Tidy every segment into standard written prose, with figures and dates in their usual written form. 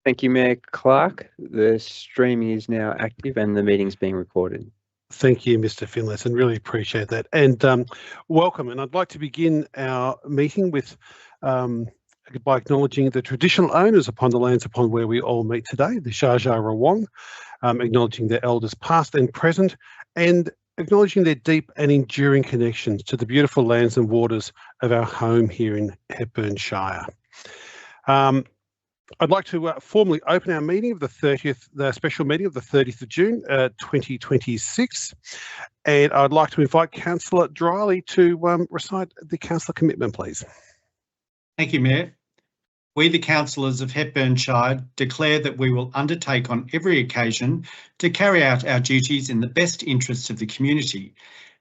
Thank you, Mayor Clark. The streaming is now active and the meeting's being recorded. Thank you, Mr. Finlayson, really appreciate that. And welcome. And I'd like to begin our meeting with by acknowledging the traditional owners upon the lands upon where we all meet today, the Dja Dja Wurrung, acknowledging their elders past and present, and acknowledging their deep and enduring connections to the beautiful lands and waters of our home here in Hepburn Shire. I'd like to formally open our meeting of the special meeting of the 30th of June, 2026. And I'd like to invite Councillor Drylie to recite the councillor commitment, please. Thank you, Mayor. We, the councillors of Hepburn Shire, declare that we will undertake on every occasion to carry out our duties in the best interests of the community,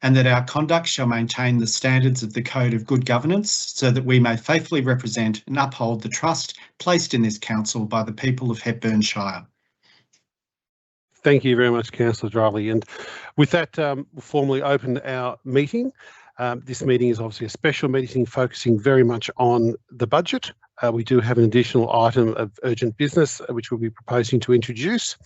and that our conduct shall maintain the standards of the Code of Good Governance so that we may faithfully represent and uphold the trust placed in this council by the people of Hepburn Shire. Thank you very much, Councillor Drylie. And with that, we'll formally open our meeting. This meeting is obviously a special meeting focusing very much on the budget. We do have an additional item of urgent business which we'll be proposing to introduce.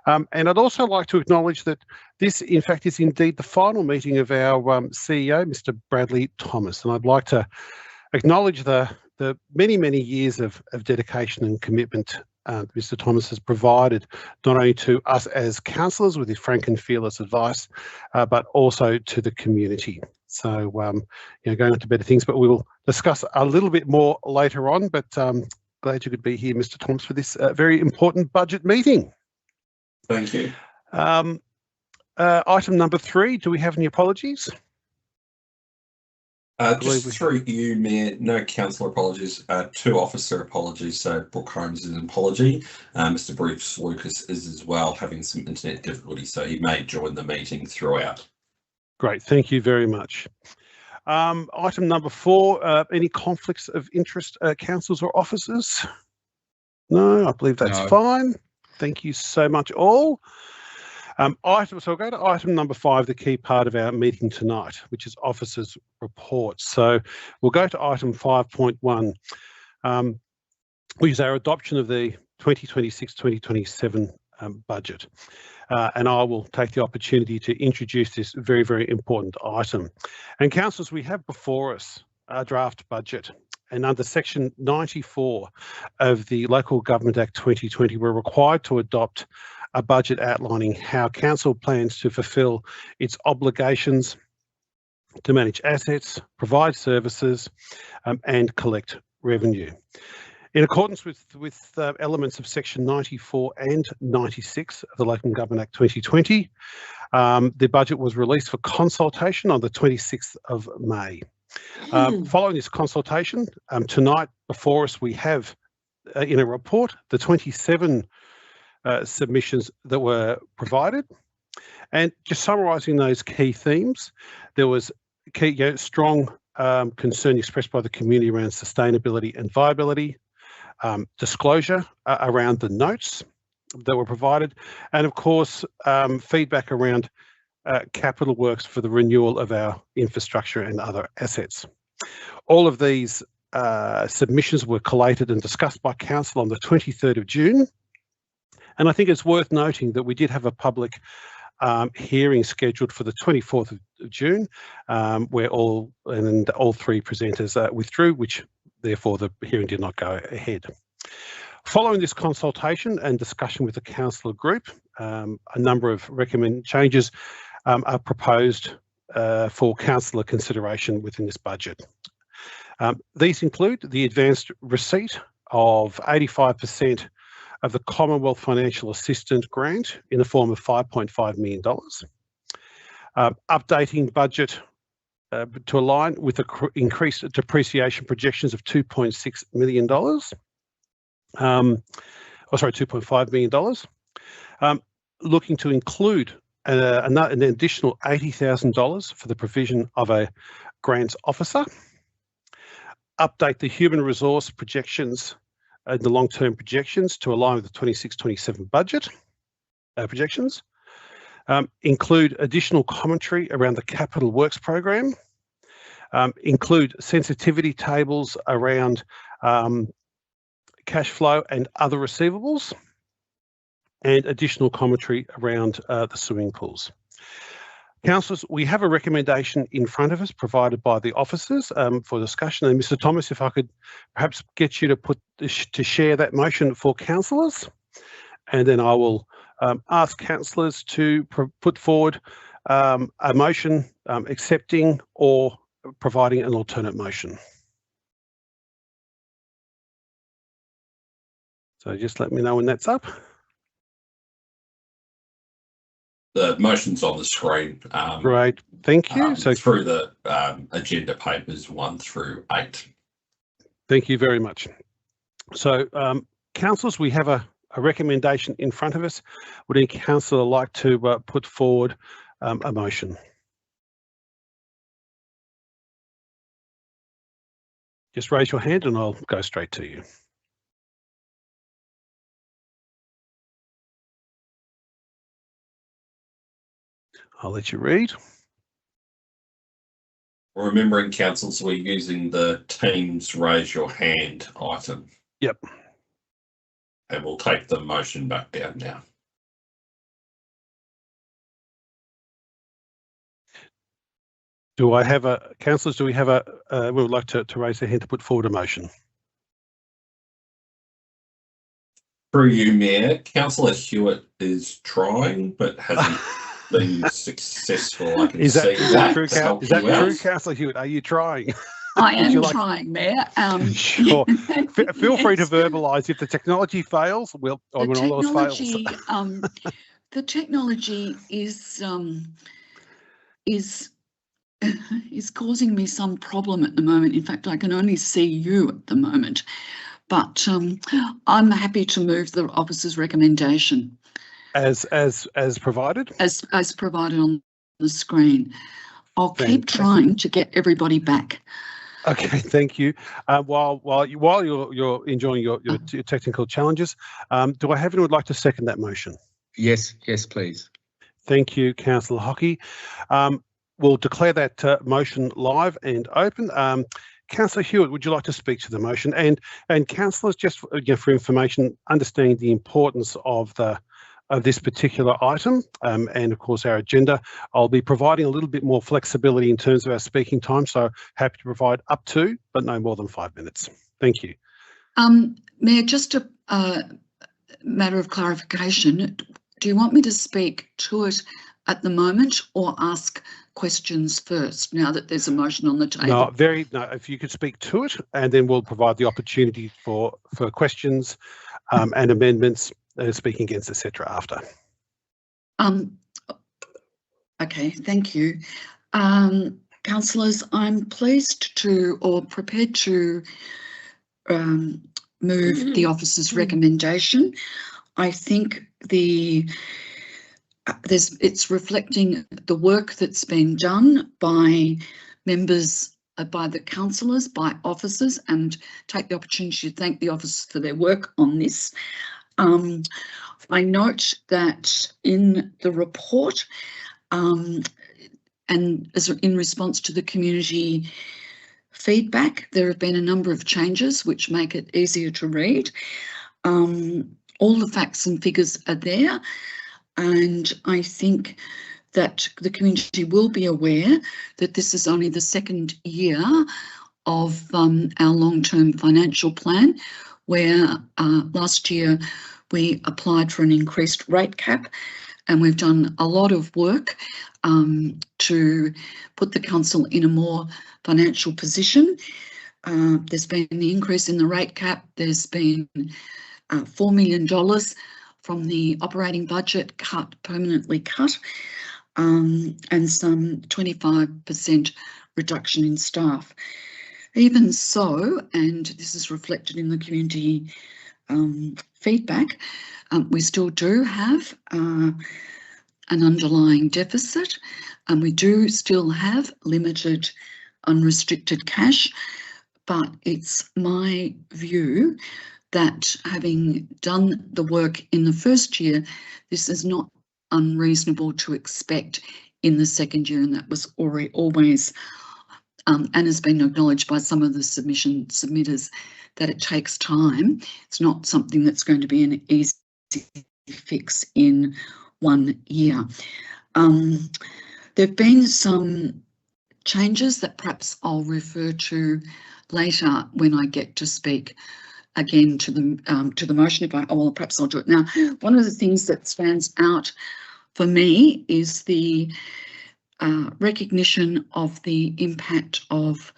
And I'd also like to acknowledge that this, in fact, is indeed the final meeting of our CEO, Mr. Bradley Thomas. And I'd like to acknowledge the many, many years of dedication and commitment Mr. Thomas has provided, not only to us as councillors with his frank and fearless advice, but also to the community. So, going on to better things, but we will discuss a little bit more later on. But glad you could be here, Mr. Thomas, for this very important budget meeting. Thank you. Item number 3, do we have any apologies? Just through you, Mayor, no councillor apologies, 2 officer apologies. So Brooke Holmes is an apology. Mr. Bruce Lucas is as well having some internet difficulty, so he may join the meeting throughout. Great, thank you very much. Item number 4, any conflicts of interest, councillors or officers? No, I believe that's fine. Thank you so much all. So I'll go to item number 5, the key part of our meeting tonight, which is officers' reports. So we'll go to item 5.1, which is our adoption of the 2026-2027 budget. And I will take the opportunity to introduce this very, very important item. And councillors, we have before us our draft budget. And under section 94 of the Local Government Act 2020, we're required to adopt a budget outlining how council plans to fulfil its obligations to manage assets, provide services, and collect revenue. In accordance with elements of section 94 and 96 of the Local Government Act 2020, the budget was released for consultation on the 26th of May. Following this consultation, tonight before us we have in a report the 27 submissions that were provided, and just summarising those key themes, there was strong concern expressed by the community around sustainability and viability, disclosure around the notes that were provided, and of course feedback around capital works for the renewal of our infrastructure and other assets. All of these submissions were collated and discussed by Council on the 23rd of June. And I think it's worth noting that we did have a public hearing scheduled for the 24th of June, where all 3 presenters withdrew, which therefore the hearing did not go ahead. Following this consultation and discussion with the councillor group, a number of recommended changes are proposed for councillor consideration within this budget. These include the advanced receipt of 85% of the Commonwealth Financial Assistance Grant in the form of $5.5 million, updating budget to align with the increased depreciation projections of $2.6 million, $2.5 million, looking to include an additional $80,000 for the provision of a grants officer, update the human resource projections, the long-term projections to align with the 26-27 budget projections, include additional commentary around the capital works program, include sensitivity tables around cash flow and other receivables, and additional commentary around the swimming pools. Councillors, we have a recommendation in front of us provided by the officers for discussion. And Mr. Thomas, if I could perhaps get you to share that motion for councillors, and then I will ask councillors to put forward a motion accepting or providing an alternate motion. So just let me know when that's up. The motion's on the screen. Great, thank you. So through the agenda papers 1 through 8. Thank you very much. So councillors, we have a recommendation in front of us. Would any councillor like to put forward a motion? Just raise your hand and I'll go straight to you. I'll let you read. Remembering, councillors, we're using the Teams raise your hand item. Yep. And we'll take the motion back down now. Do I have councillors, do we have we would like to raise their hand to put forward a motion? Through you, Mayor, Councillor Hewitt is trying, but hasn't been successful. I can is that true, Councillor Hewitt? Are you trying? I am trying, Mayor. Sure. Feel free to verbalise. If the technology fails, the technology is causing me some problem at the moment. In fact, I can only see you at the moment. But I'm happy to move the officer's recommendation. As provided? As provided on the screen. I'll keep trying to get everybody back. Okay, thank you. While you're enjoying your technical challenges, do I have anyone who would like to second that motion? Yes, please. Thank you, Councillor Hockey. We'll declare that motion live and open. Councillor Hewitt, would you like to speak to the motion? And councillors, just for information, understanding the importance of this particular item and of course our agenda, I'll be providing a little bit more flexibility in terms of our speaking time, so happy to provide up to, but no more than 5 minutes. Thank you. Mayor, just a matter of clarification, do you want me to speak to it at the moment or ask questions first, now that there's a motion on the table? No, if you could speak to it, and then we'll provide the opportunity for questions and amendments, speaking against, etc. after. Okay, thank you. Councillors, I'm pleased to, or prepared to move the officer's recommendation. I think it's reflecting the work that's been done by members, by the councillors, by officers, and take the opportunity to thank the officers for their work on this. I note that in the report, and as in response to the community feedback, there have been a number of changes which make it easier to read. All the facts and figures are there, and I think that the community will be aware that this is only the second year of our long-term financial plan, where last year we applied for an increased rate cap, and we've done a lot of work to put the council in a more financial position. There's been the increase in the rate cap, there's been $4 million from the operating budget permanently cut, and some 25% reduction in staff. Even so, and this is reflected in the community feedback, we still do have an underlying deficit, and we do still have limited unrestricted cash, but it's my view that having done the work in the first year, this is not unreasonable to expect in the second year, and that was always and has been acknowledged by some of the submitters that it takes time. It's not something that's going to be an easy fix in 1 year. There have been some changes that perhaps I'll refer to later when I get to speak again to the motion. Perhaps I'll do it now. One of the things that stands out for me is the recognition of the impact of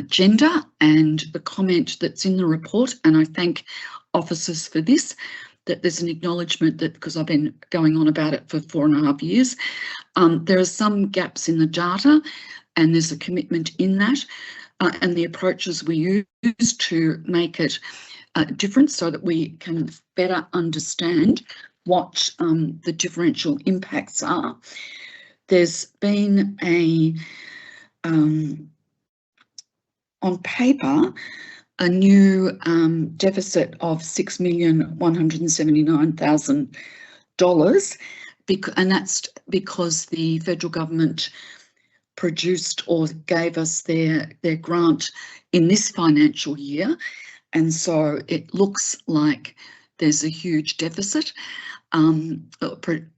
gender and the comment that's in the report, and I thank officers for this, that there's an acknowledgement that, because I've been going on about it for 4.5 years, there are some gaps in the data, and there's a commitment in that, and the approaches we use to make it different so that we can better understand what the differential impacts are. There's been on paper, a new deficit of $6,179,000, and that's because the federal government produced or gave us their grant in this financial year, and so it looks like there's a huge deficit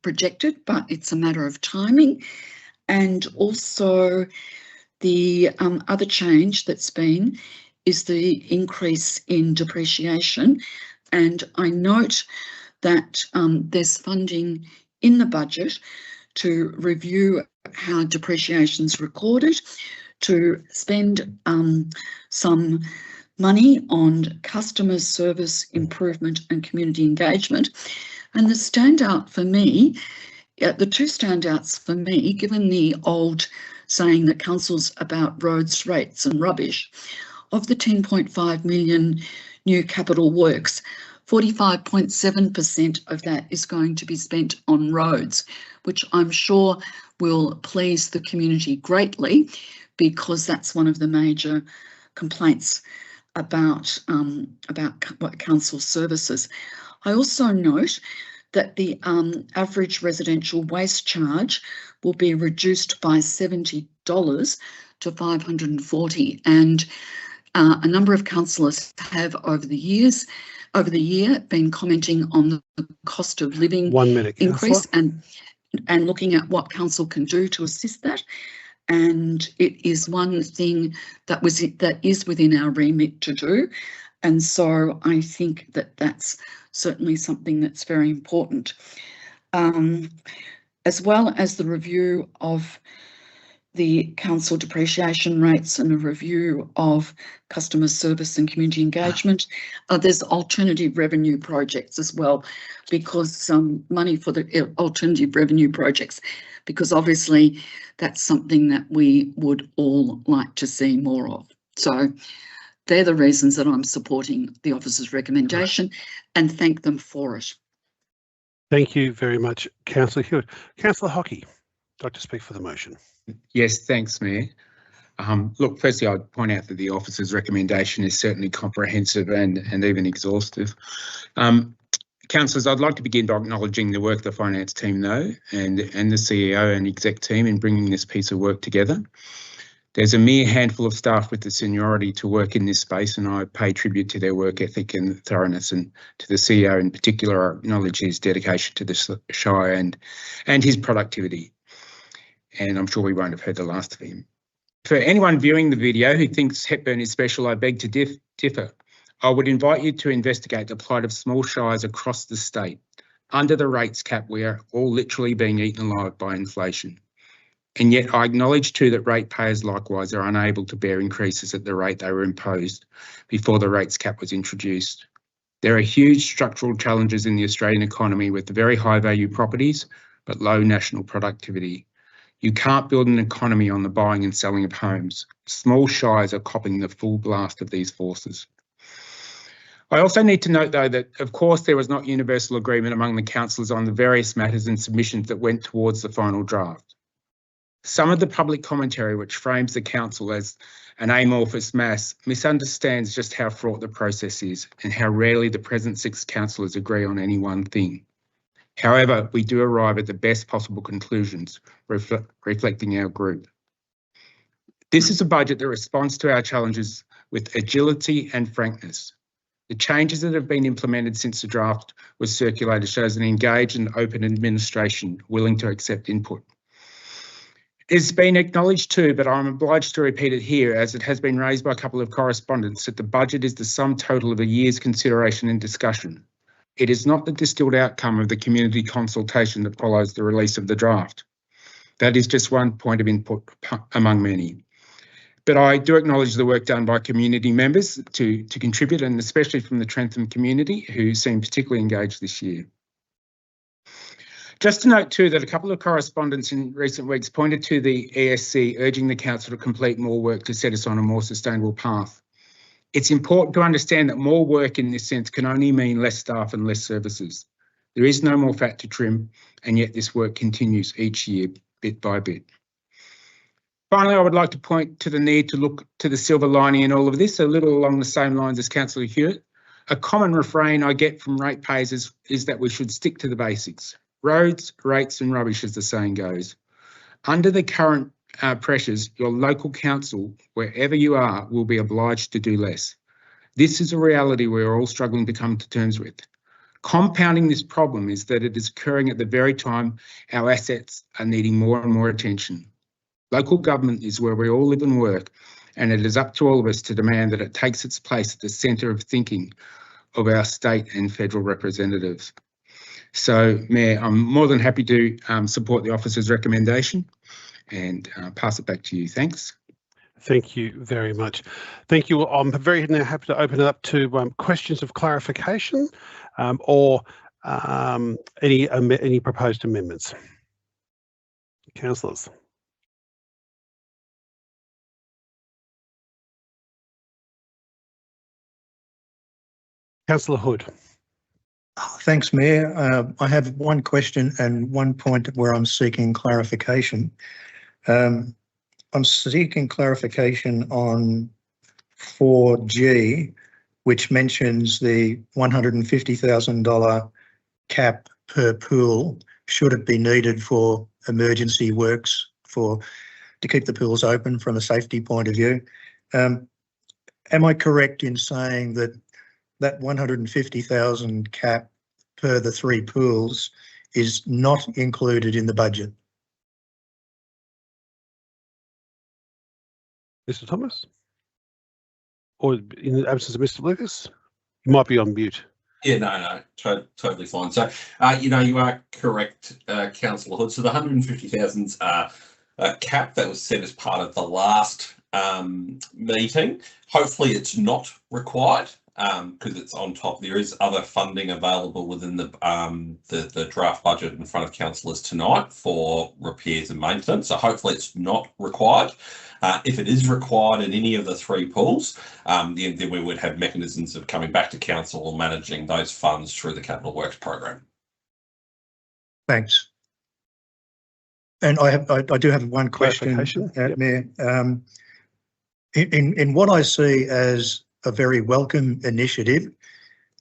projected, but it's a matter of timing. And also the other change that's been is the increase in depreciation, and I note that there's funding in the budget to review how depreciation's recorded, to spend some money on customer service improvement and community engagement. And the standout for me, the two standouts for me, given the old saying that council's about roads, rates and rubbish, of the 10.5 million new capital works, 45.7% of that is going to be spent on roads, which I'm sure will please the community greatly, because that's one of the major complaints about what council services. I also note that the average residential waste charge will be reduced by $70 to $540, and a number of councillors have over the year been commenting on the cost of living 1 minute increase and looking at what council can do to assist that. And it is one thing that is within our remit to do, and so I think that that's certainly something that's very important, as well as the review of the council depreciation rates and a review of customer service and community engagement. There's alternative revenue projects as well, because some money for the alternative revenue projects, because obviously that's something that we would all like to see more of. So they're the reasons that I'm supporting the officer's recommendation and thank them for it. Thank you very much, Councillor Hewitt. Councillor Hockey, I'd like to speak for the motion. Yes, thanks, Mayor. Look, firstly, I'd point out that the officer's recommendation is certainly comprehensive and even exhaustive. Councillors, I'd like to begin by acknowledging the work the finance team, though, and the CEO and exec team in bringing this piece of work together. There's a mere handful of staff with the seniority to work in this space, and I pay tribute to their work ethic and thoroughness, and to the CEO in particular, I acknowledge his dedication to the Shire and his productivity. And I'm sure we won't have heard the last of him. For anyone viewing the video who thinks Hepburn is special, I beg to differ. I would invite you to investigate the plight of small shires across the state. Under the rates cap, we are all literally being eaten alive by inflation. And yet I acknowledge too that ratepayers likewise are unable to bear increases at the rate they were imposed before the rates cap was introduced. There are huge structural challenges in the Australian economy with very high value properties, but low national productivity. You can't build an economy on the buying and selling of homes. Small shires are copping the full blast of these forces. I also need to note, though, that of course there was not universal agreement among the councillors on the various matters and submissions that went towards the final draft. Some of the public commentary which frames the council as an amorphous mass misunderstands just how fraught the process is and how rarely the present 6 councillors agree on any one thing. However, we do arrive at the best possible conclusions, reflecting our group. This is a budget that responds to our challenges with agility and frankness. The changes that have been implemented since the draft was circulated shows an engaged and open administration willing to accept input. It's been acknowledged too, but I'm obliged to repeat it here as it has been raised by a couple of correspondents that the budget is the sum total of a year's consideration and discussion. It is not the distilled outcome of the community consultation that follows the release of the draft. That is just one point of input among many. But I do acknowledge the work done by community members to contribute, and especially from the Trentham community, who seem particularly engaged this year. Just to note too that a couple of correspondents in recent weeks pointed to the ESC urging the council to complete more work to set us on a more sustainable path. It's important to understand that more work in this sense can only mean less staff and less services. There is no more fat to trim, and yet this work continues each year, bit by bit. Finally, I would like to point to the need to look to the silver lining in all of this, a little along the same lines as Councillor Hewitt. A common refrain I get from ratepayers is that we should stick to the basics. Roads, rates and rubbish, as the saying goes. Under the current pressures, your local council, wherever you are, will be obliged to do less. This is a reality we're all struggling to come to terms with. Compounding this problem is that it is occurring at the very time our assets are needing more and more attention. Local government is where we all live and work, and it is up to all of us to demand that it takes its place at the centre of thinking of our state and federal representatives. So, Mayor, I'm more than happy to support the officer's recommendation and pass it back to you. Thanks. Thank you very much. Thank you. I'm very now happy to open it up to questions of clarification or any proposed amendments. Councillors. Councillor Hood. Thanks, Mayor. I have one question and one point where I'm seeking clarification. I'm seeking clarification on 4G, which mentions the $150,000 cap per pool, should it be needed for emergency works to keep the pools open from a safety point of view. Am I correct in saying that 150,000 cap per the 3 pools is not included in the budget? Mr. Thomas? Or in the absence of Mr. Lucas? You might be on mute. Yeah, no, totally fine. So, you are correct, Councillor Hood. So the 150,000's cap that was set as part of the last meeting. Hopefully it's not required because it's on top. There is other funding available within the draft budget in front of councillors tonight for repairs and maintenance. So hopefully it's not required. If it is required in any of the 3 pools, then we would have mechanisms of coming back to council or managing those funds through the Capital Works program. Thanks. And I do have one question, yep. Mayor. In what I see as a very welcome initiative,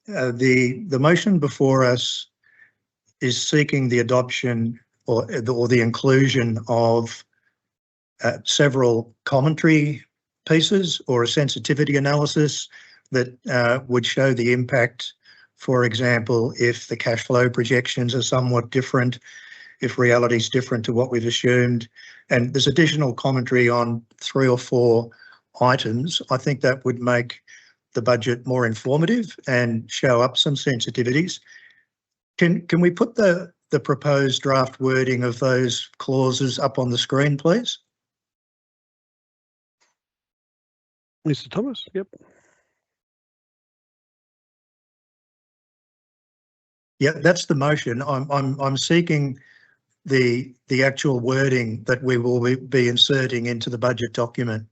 the motion before us is seeking the adoption or the inclusion of several commentary pieces or a sensitivity analysis that would show the impact. For example, if the cash flow projections are somewhat different, if reality is different to what we've assumed, and there's additional commentary on 3 or 4 items, I think that would make the budget more informative and show up some sensitivities. Can we put the proposed draft wording of those clauses up on the screen, please? Mr. Thomas, yep. Yeah, that's the motion. I'm seeking the actual wording that we will be inserting into the budget document.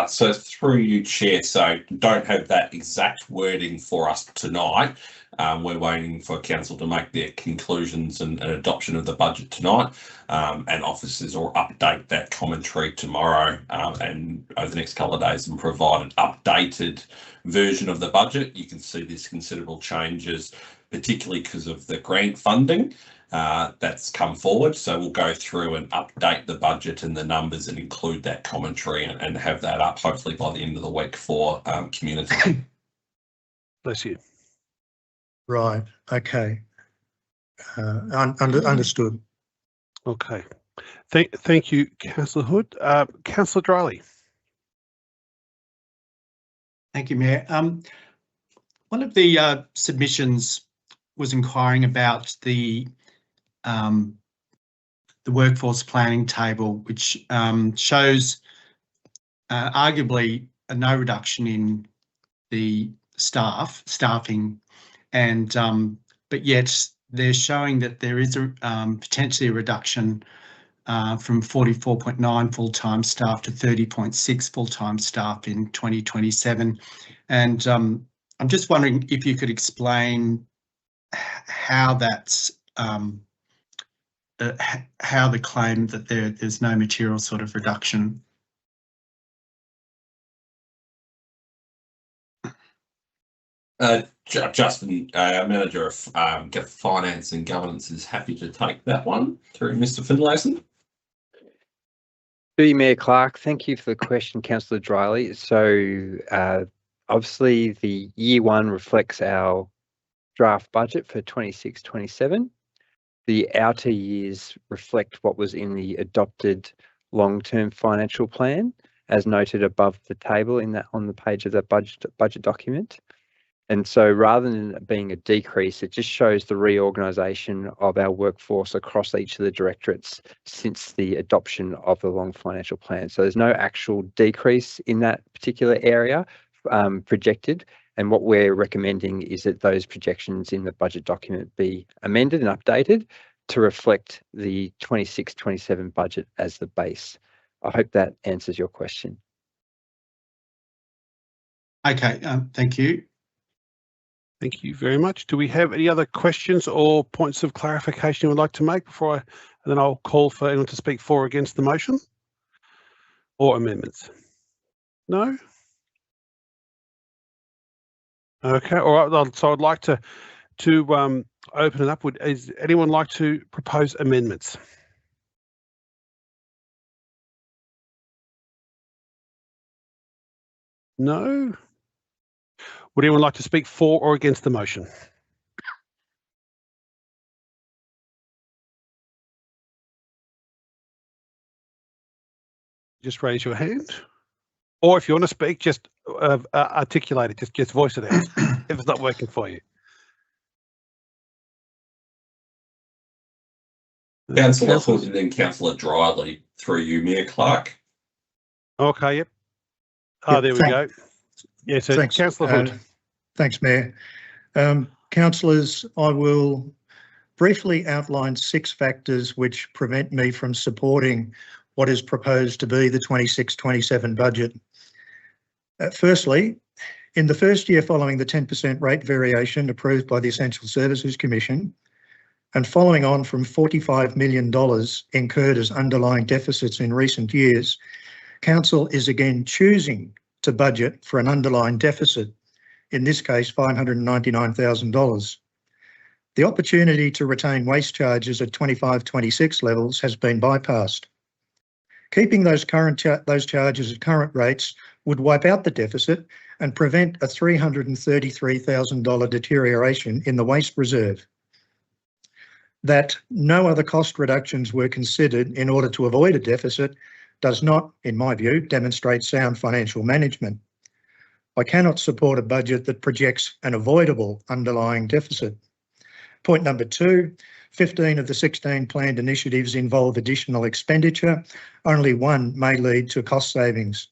So through you, Chair, so don't have that exact wording for us tonight. We're waiting for council to make their conclusions and adoption of the budget tonight, and officers will update that commentary tomorrow and over the next couple of days and provide an updated version of the budget. You can see there's considerable changes, particularly because of the grant funding. that's come forward. So we'll go through and update the budget and the numbers and include that commentary and have that up hopefully by the end of the week for community. Bless you. Right. Okay. Understood. Okay. Thank you, Councillor Hood. Councillor Drylie. Thank you, Mayor. One of the submissions was inquiring about the workforce planning table, which shows arguably a no reduction in the staffing, and but yet they're showing that there is a potentially a reduction from 44.9 full-time staff to 30.6 full-time staff in 2027. And I'm just wondering if you could explain how that's how the claim that there's no material sort of reduction. Justin, our Manager of Finance and Governance, is happy to take that one through Mr. Finlayson. Mayor Clark, thank you for the question, Councillor Drylie. So obviously the year one reflects our draft budget for 26-27. The outer years reflect what was in the adopted long-term financial plan, as noted above the table in that on the page of the budget document. And so rather than it being a decrease, it just shows the reorganisation of our workforce across each of the directorates since the adoption of the long financial plan. So there's no actual decrease in that particular area projected. And what we're recommending is that those projections in the budget document be amended and updated to reflect the 26-27 budget as the base. I hope that answers your question. Okay, thank you. Thank you very much. Do we have any other questions or points of clarification you would like to make before and then I'll call for anyone to speak for or against the motion or amendments? No? Okay, all right. So I'd like to open it up. Is anyone like to propose amendments? No? Would anyone like to speak for or against the motion? Just raise your hand. Or if you want to speak, just articulate it, just voice it out if it's not working for you. Councillor Hood and then Councillor Drylie through you, Mayor Clark. Okay, yep. Oh, there we go. Yeah, so Thanks, Councillor Hood. Thanks, Mayor. Councillors, I will briefly outline 6 factors which prevent me from supporting what is proposed to be the 26-27 budget. Firstly, in the first year following the 10% rate variation approved by the Essential Services Commission, and following on from $45 million incurred as underlying deficits in recent years, Council is again choosing to budget for an underlying deficit, in this case $599,000. The opportunity to retain waste charges at 25-26 levels has been bypassed. Keeping those charges at current rates would wipe out the deficit and prevent a $333,000 deterioration in the waste reserve. That no other cost reductions were considered in order to avoid a deficit does not, in my view, demonstrate sound financial management. I cannot support a budget that projects an avoidable underlying deficit. Point number 2, 15 of the 16 planned initiatives involve additional expenditure. Only one may lead to cost savings.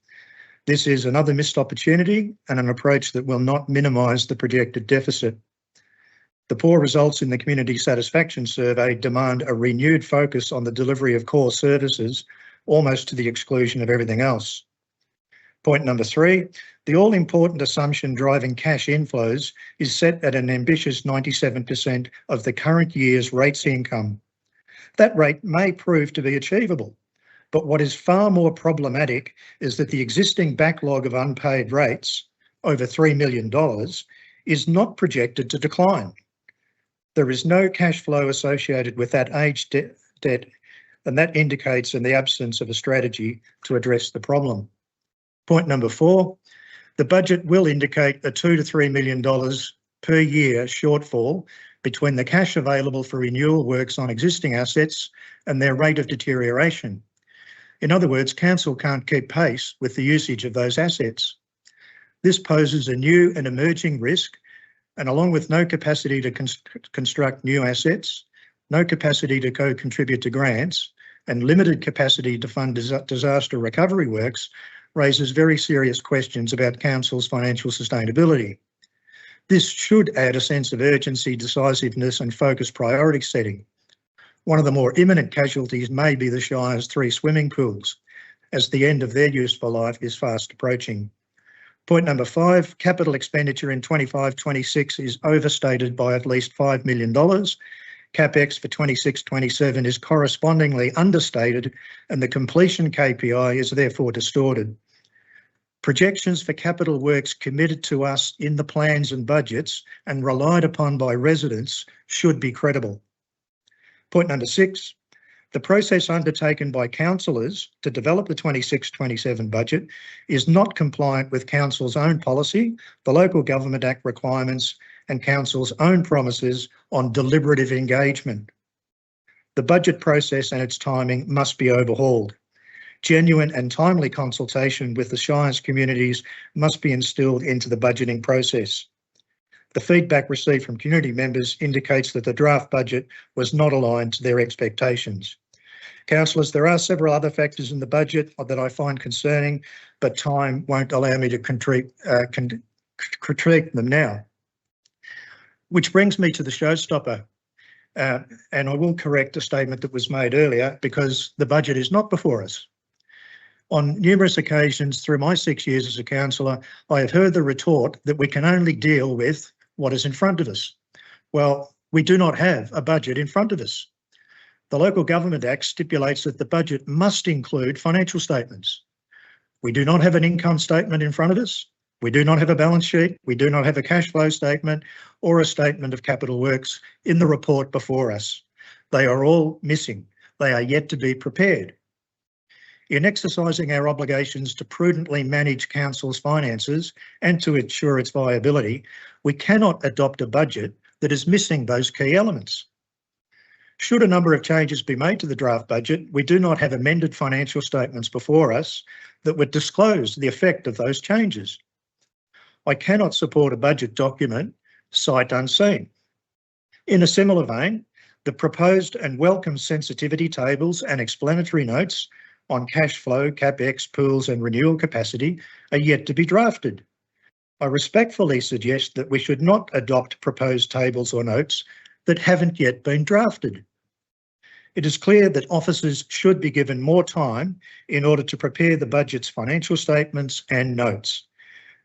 This is another missed opportunity and an approach that will not minimise the projected deficit. The poor results in the Community Satisfaction Survey demand a renewed focus on the delivery of core services, almost to the exclusion of everything else. Point number 3, the all-important assumption driving cash inflows is set at an ambitious 97% of the current year's rates income. That rate may prove to be achievable, but what is far more problematic is that the existing backlog of unpaid rates, over $3 million, is not projected to decline. There is no cash flow associated with that aged debt, and that indicates the absence of a strategy to address the problem. Point number 4, the budget will indicate a $2 to $3 million per year shortfall between the cash available for renewal works on existing assets and their rate of deterioration. In other words, council can't keep pace with the usage of those assets. This poses a new and emerging risk, and along with no capacity to construct new assets, no capacity to co-contribute to grants, and limited capacity to fund disaster recovery works, raises very serious questions about council's financial sustainability. This should add a sense of urgency, decisiveness and focused priority setting. One of the more imminent casualties may be the Shire's 3 swimming pools, as the end of their useful life is fast approaching. Point number 5, capital expenditure in 25-26 is overstated by at least $5 million. CapEx for 26-27 is correspondingly understated, and the completion KPI is therefore distorted. Projections for capital works committed to us in the plans and budgets and relied upon by residents should be credible. Point number 6, the process undertaken by councillors to develop the 26-27 budget is not compliant with council's own policy, the Local Government Act requirements and council's own promises on deliberative engagement. The budget process and its timing must be overhauled. Genuine and timely consultation with the Shire's communities must be instilled into the budgeting process. The feedback received from community members indicates that the draft budget was not aligned to their expectations. Councillors, there are several other factors in the budget that I find concerning, but time won't allow me to critique them now. Which brings me to the showstopper, and I will correct a statement that was made earlier, because the budget is not before us. On numerous occasions through my 6 years as a councillor, I have heard the retort that we can only deal with what is in front of us. Well, we do not have a budget in front of us. The Local Government Act stipulates that the budget must include financial statements. We do not have an income statement in front of us. We do not have a balance sheet. We do not have a cash flow statement or a statement of capital works in the report before us. They are all missing. They are yet to be prepared. In exercising our obligations to prudently manage council's finances and to ensure its viability, we cannot adopt a budget that is missing those key elements. Should a number of changes be made to the draft budget, we do not have amended financial statements before us that would disclose the effect of those changes. I cannot support a budget document sight unseen. In a similar vein, the proposed and welcome sensitivity tables and explanatory notes on cash flow, CapEx, pools and renewal capacity are yet to be drafted. I respectfully suggest that we should not adopt proposed tables or notes that haven't yet been drafted. It is clear that officers should be given more time in order to prepare the budget's financial statements and notes.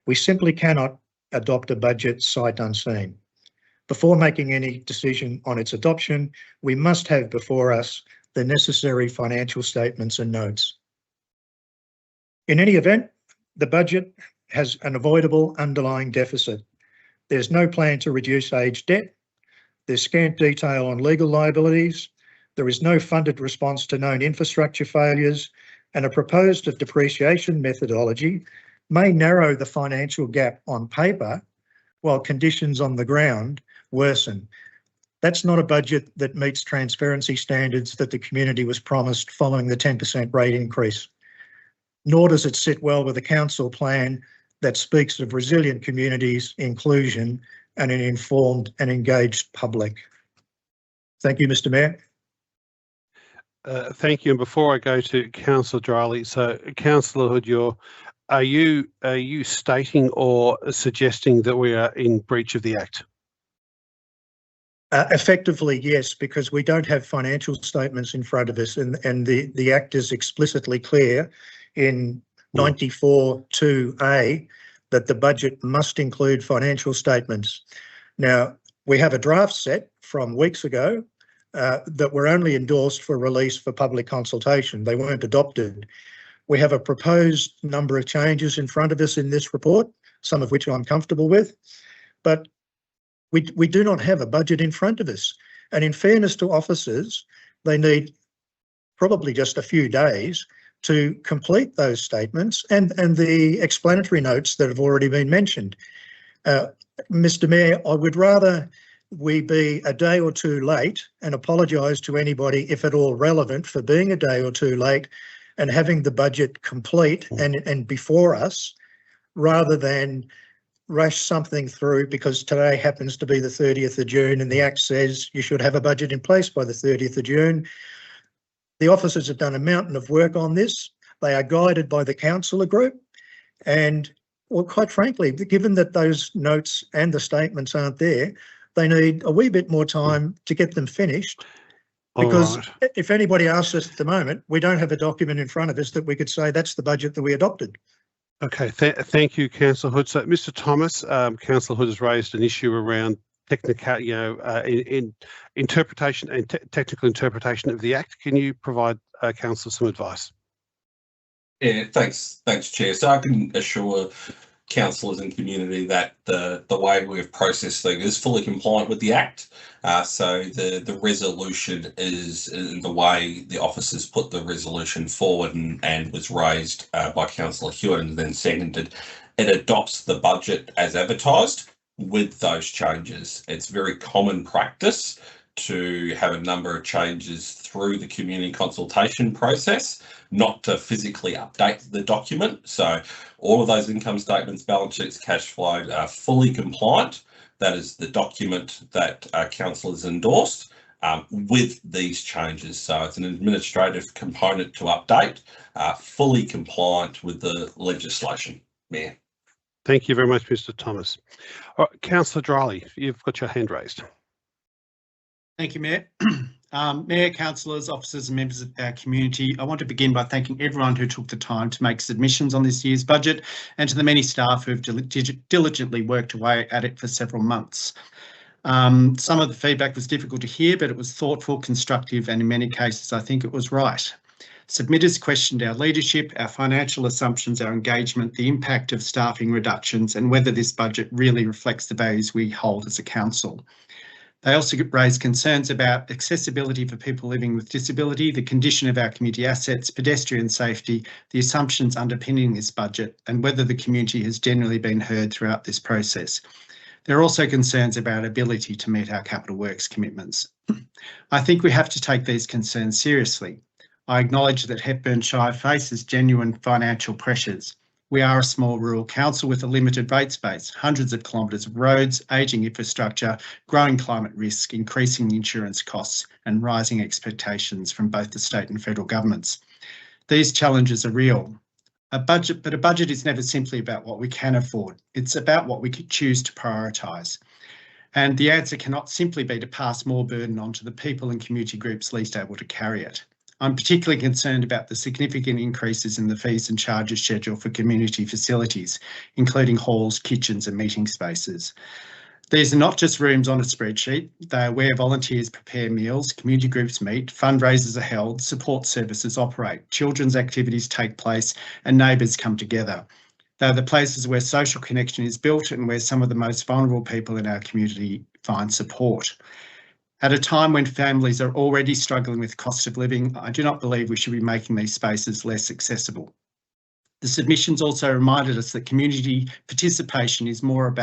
We simply cannot adopt a budget sight unseen. Before making any decision on its adoption, we must have before us the necessary financial statements and notes. In any event, the budget has an avoidable underlying deficit. There's no plan to reduce aged debt. There's scant detail on legal liabilities. There is no funded response to known infrastructure failures, and a proposed depreciation methodology may narrow the financial gap on paper while conditions on the ground worsen. That's not a budget that meets transparency standards that the community was promised following the 10% rate increase. Nor does it sit well with a council plan that speaks of resilient communities, inclusion, and an informed and engaged public. Thank you, Mr. Mayor. Thank you. And before I go to Councillor Dryly, so Councillor Hood, are you stating or suggesting that we are in breach of the Act? Effectively, yes, because we don't have financial statements in front of us, and the Act is explicitly clear in 94(2)(a) that the budget must include financial statements. Now, we have a draft set from weeks ago that were only endorsed for release for public consultation. They weren't adopted. We have a proposed number of changes in front of us in this report, some of which I'm comfortable with, but we do not have a budget in front of us. And in fairness to officers, they need probably just a few days to complete those statements and the explanatory notes that have already been mentioned. Mr. Mayor, I would rather we be a day or two late and apologise to anybody, if at all relevant, for being a day or two late and having the budget complete and before us, rather than rush something through because today happens to be the 30th of June and the Act says you should have a budget in place by the 30th of June. The officers have done a mountain of work on this. They are guided by the councillor group. And, well, quite frankly, given that those notes and the statements aren't there, they need a wee bit more time to get them finished. Because if anybody asks us at the moment, we don't have a document in front of us that we could say that's the budget that we adopted. Okay, thank you, Councillor Hood. So, Mr. Thomas, Councillor Hood has raised an issue around technical, in interpretation and technical interpretation of the Act. Can you provide Councillor some advice? Yeah, thanks, Chair. So I can assure councillors and community that the way we've processed things is fully compliant with the Act. So the resolution is in the way the officers put the resolution forward and was raised by Councillor Hewitt and then seconded. It adopts the budget as advertised with those changes. It's very common practice to have a number of changes through the community consultation process, not to physically update the document. So all of those income statements, balance sheets, cash flow are fully compliant. That is the document that councillors endorsed with these changes. So it's an administrative component to update, fully compliant with the legislation. Mayor. Thank you very much, Mr. Thomas. All right, Councillor Dryly, you've got your hand raised. Thank you, Mayor. Mayor, councillors, officers and members of our community, I want to begin by thanking everyone who took the time to make submissions on this year's budget and to the many staff who have diligently worked away at it for several months. Some of the feedback was difficult to hear, but it was thoughtful, constructive, and in many cases, I think it was right. Submitters questioned our leadership, our financial assumptions, our engagement, the impact of staffing reductions, and whether this budget really reflects the values we hold as a council. They also raised concerns about accessibility for people living with disability, the condition of our community assets, pedestrian safety, the assumptions underpinning this budget, and whether the community has generally been heard throughout this process. There are also concerns about ability to meet our capital works commitments. I think we have to take these concerns seriously. I acknowledge that Hepburn Shire faces genuine financial pressures. We are a small rural council with a limited rate space, hundreds of kilometres of roads, ageing infrastructure, growing climate risk, increasing insurance costs and rising expectations from both the state and federal governments. These challenges are real. But a budget is never simply about what we can afford. It's about what we could choose to prioritise. And the answer cannot simply be to pass more burden onto the people and community groups least able to carry it. I'm particularly concerned about the significant increases in the fees and charges schedule for community facilities, including halls, kitchens and meeting spaces. These are not just rooms on a spreadsheet. They are where volunteers prepare meals, community groups meet, fundraisers are held, support services operate, children's activities take place and neighbours come together. They are the places where social connection is built and where some of the most vulnerable people in our community find support. At a time when families are already struggling with cost of living, I do not believe we should be making these spaces less accessible. The submissions also reminded us that community participation is more than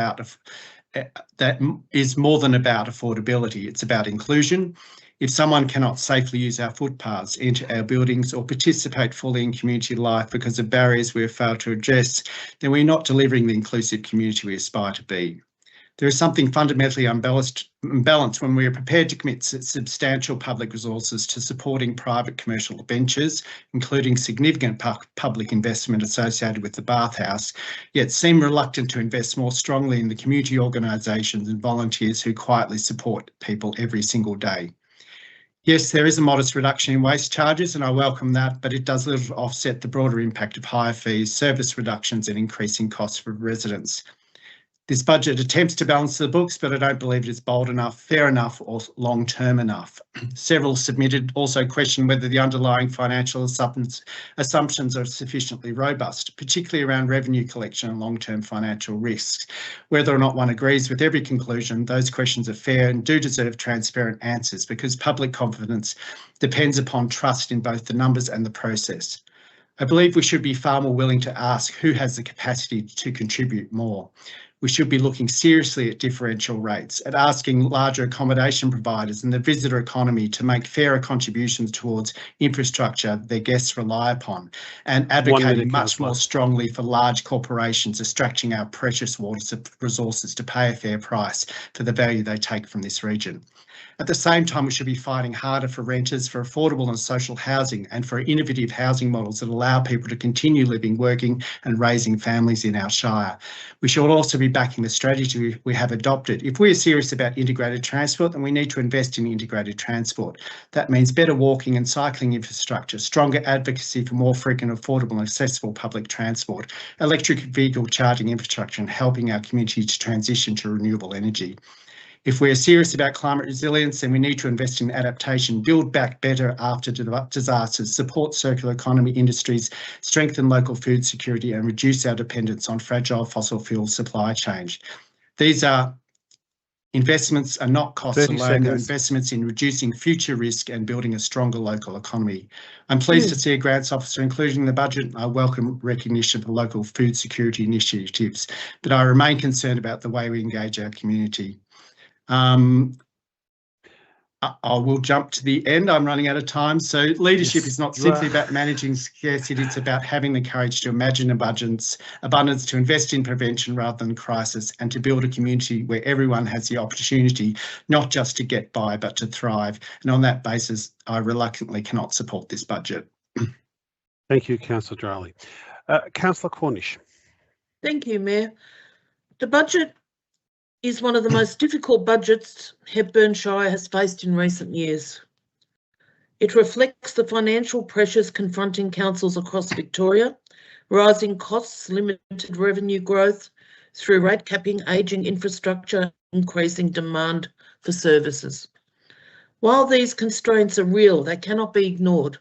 about affordability. It's about inclusion. If someone cannot safely use our footpaths, enter our buildings or participate fully in community life because of barriers we have failed to address, then we're not delivering the inclusive community we aspire to be. There is something fundamentally unbalanced when we are prepared to commit substantial public resources to supporting private commercial ventures, including significant public investment associated with the bathhouse, yet seem reluctant to invest more strongly in the community organisations and volunteers who quietly support people every single day. Yes, there is a modest reduction in waste charges and I welcome that, but it does little to offset the broader impact of higher fees, service reductions and increasing costs for residents. This budget attempts to balance the books, but I don't believe it is bold enough, fair enough, or long-term enough. Several submitted also question whether the underlying financial assumptions are sufficiently robust, particularly around revenue collection and long-term financial risks. Whether or not one agrees with every conclusion, those questions are fair and do deserve transparent answers, because public confidence depends upon trust in both the numbers and the process. I believe we should be far more willing to ask who has the capacity to contribute more. We should be looking seriously at differential rates, at asking larger accommodation providers and the visitor economy to make fairer contributions towards infrastructure their guests rely upon, and advocating much more strongly for large corporations extracting our precious water resources to pay a fair price for the value they take from this region. At the same time, we should be fighting harder for renters, for affordable and social housing, and for innovative housing models that allow people to continue living, working and raising families in our shire. We should also be backing the strategy we have adopted. If we are serious about integrated transport, then we need to invest in integrated transport. That means better walking and cycling infrastructure, stronger advocacy for more frequent, affordable and accessible public transport, electric vehicle charging infrastructure, and helping our community to transition to renewable energy. If we're serious about climate resilience, then we need to invest in adaptation, build back better after disasters, support circular economy industries, strengthen local food security and reduce our dependence on fragile fossil fuel supply chains. These are investments are not costs alone, they're investments in reducing future risk and building a stronger local economy. I'm pleased to see a grants officer including the budget. I welcome recognition for local food security initiatives, but I remain concerned about the way we engage our community. I will jump to the end. I'm running out of time. So leadership is not simply about managing scarcity. It's about having the courage to imagine abundance, to invest in prevention rather than crisis, and to build a community where everyone has the opportunity not just to get by, but to thrive. And on that basis, I reluctantly cannot support this budget. Thank you, Councillor Drowley. Councillor Cornish. Thank you, Mayor. The budget is one of the most difficult budgets Hepburn Shire has faced in recent years. It reflects the financial pressures confronting councils across Victoria, rising costs, limited revenue growth through rate capping, ageing infrastructure, increasing demand for services. While these constraints are real, they cannot be ignored.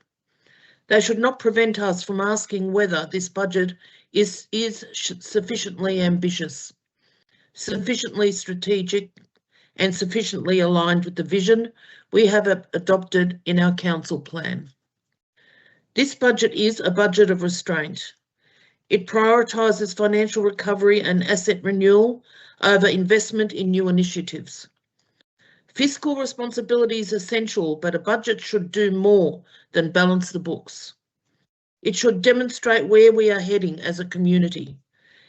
They should not prevent us from asking whether this budget is sufficiently ambitious, sufficiently strategic and sufficiently aligned with the vision we have adopted in our council plan. This budget is a budget of restraint. It prioritises financial recovery and asset renewal over investment in new initiatives. Fiscal responsibility is essential, but a budget should do more than balance the books. It should demonstrate where we are heading as a community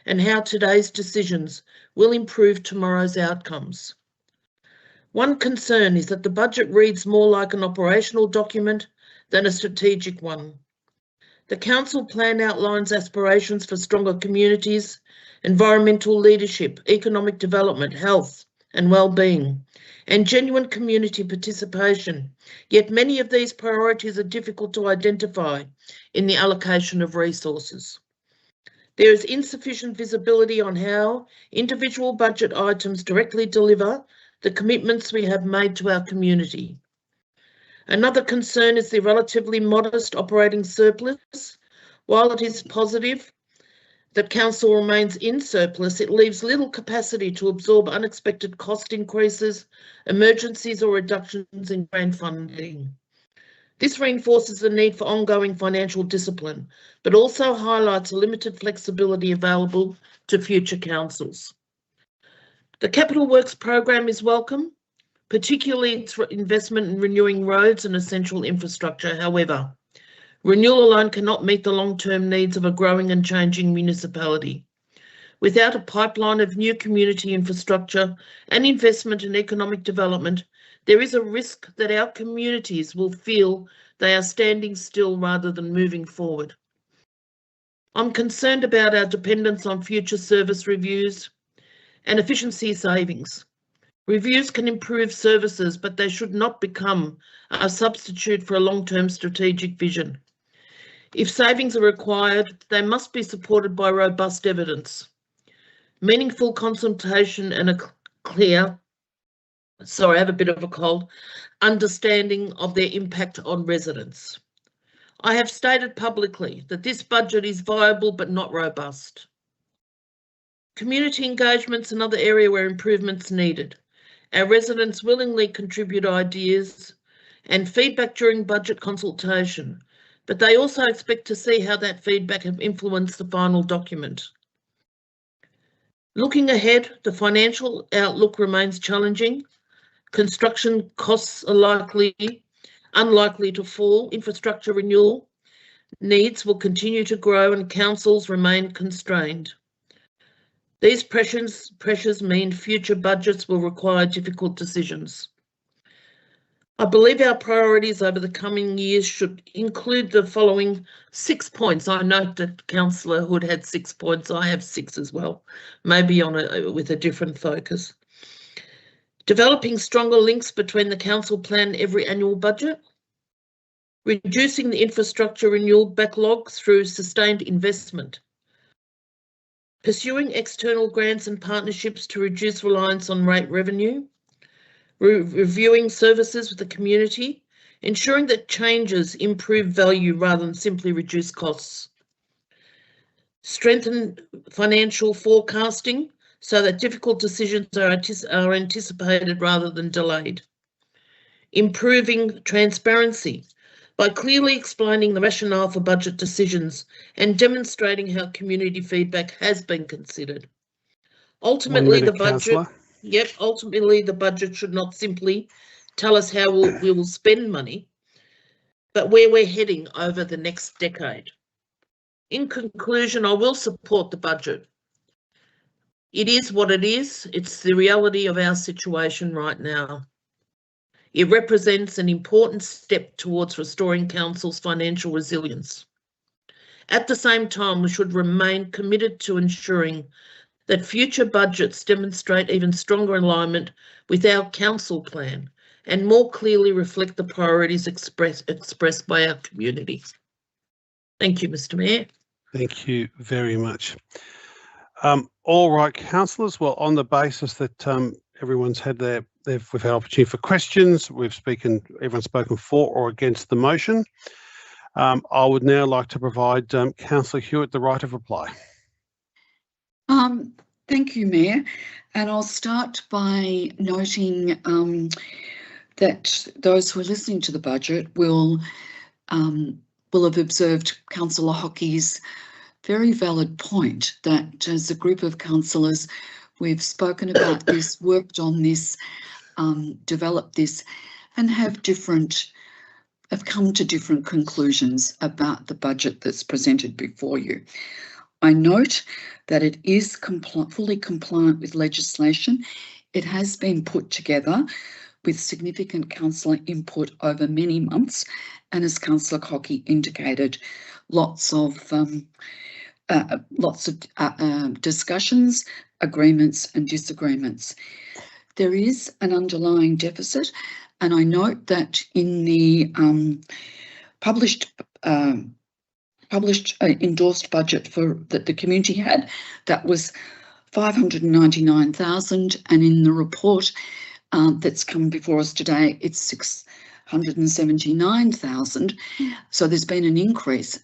and how today's decisions will improve tomorrow's outcomes. One concern is that the budget reads more like an operational document than a strategic one. The council plan outlines aspirations for stronger communities, environmental leadership, economic development, health and well-being, and genuine community participation. Yet many of these priorities are difficult to identify in the allocation of resources. There is insufficient visibility on how individual budget items directly deliver the commitments we have made to our community. Another concern is the relatively modest operating surplus. While it is positive that council remains in surplus, it leaves little capacity to absorb unexpected cost increases, emergencies or reductions in grant funding. This reinforces the need for ongoing financial discipline, but also highlights a limited flexibility available to future councils. The Capital Works program is welcome, particularly its investment in renewing roads and essential infrastructure. However, renewal alone cannot meet the long-term needs of a growing and changing municipality. Without a pipeline of new community infrastructure and investment in economic development, there is a risk that our communities will feel they are standing still rather than moving forward. I'm concerned about our dependence on future service reviews and efficiency savings. Reviews can improve services, but they should not become a substitute for a long-term strategic vision. If savings are required, they must be supported by robust evidence. meaningful consultation and a clear, sorry, I have a bit of a cold, understanding of their impact on residents. I have stated publicly that this budget is viable but not robust. Community engagement's another area where improvements needed. Our residents willingly contribute ideas and feedback during budget consultation, but they also expect to see how that feedback have influenced the final document. Looking ahead, the financial outlook remains challenging. Construction costs are unlikely to fall. Infrastructure renewal needs will continue to grow and councils remain constrained. These pressures mean future budgets will require difficult decisions. I believe our priorities over the coming years should include the following 6 points. I note that Councillor Hood had 6 points. I have 6 as well, maybe with a different focus. Developing stronger links between the council plan and every annual budget. Reducing the infrastructure renewal backlog through sustained investment. Pursuing external grants and partnerships to reduce reliance on rate revenue. Reviewing services with the community, ensuring that changes improve value rather than simply reduce costs. Strengthen financial forecasting so that difficult decisions are anticipated rather than delayed. Improving transparency by clearly explaining the rationale for budget decisions and demonstrating how community feedback has been considered. Ultimately, the budget. Yep, ultimately the budget should not simply tell us how we will spend money, but where we're heading over the next decade. In conclusion, I will support the budget. It is what it is. It's the reality of our situation right now. It represents an important step towards restoring council's financial resilience. At the same time, we should remain committed to ensuring that future budgets demonstrate even stronger alignment with our council plan and more clearly reflect the priorities expressed by our community. Thank you, Mr. Mayor. Thank you very much. All right, councillors. Well, on the basis that everyone's had we've had opportunity for questions, everyone's spoken for or against the motion. I would now like to provide Councillor Hewitt the right of reply. Thank you, Mayor. And I'll start by noting that those who are listening to the budget will have observed Councillor Hockey's very valid point that as a group of councillors, we've spoken about this, worked on this, developed this, and have come to different conclusions about the budget that's presented before you. I note that it is fully compliant with legislation. It has been put together with significant councillor input over many months, and as Councillor Hockey indicated, lots of discussions, agreements and disagreements. There is an underlying deficit, and I note that in the published endorsed budget that the community had, that was 599,000, and in the report that's come before us today, it's 679,000. So there's been an increase,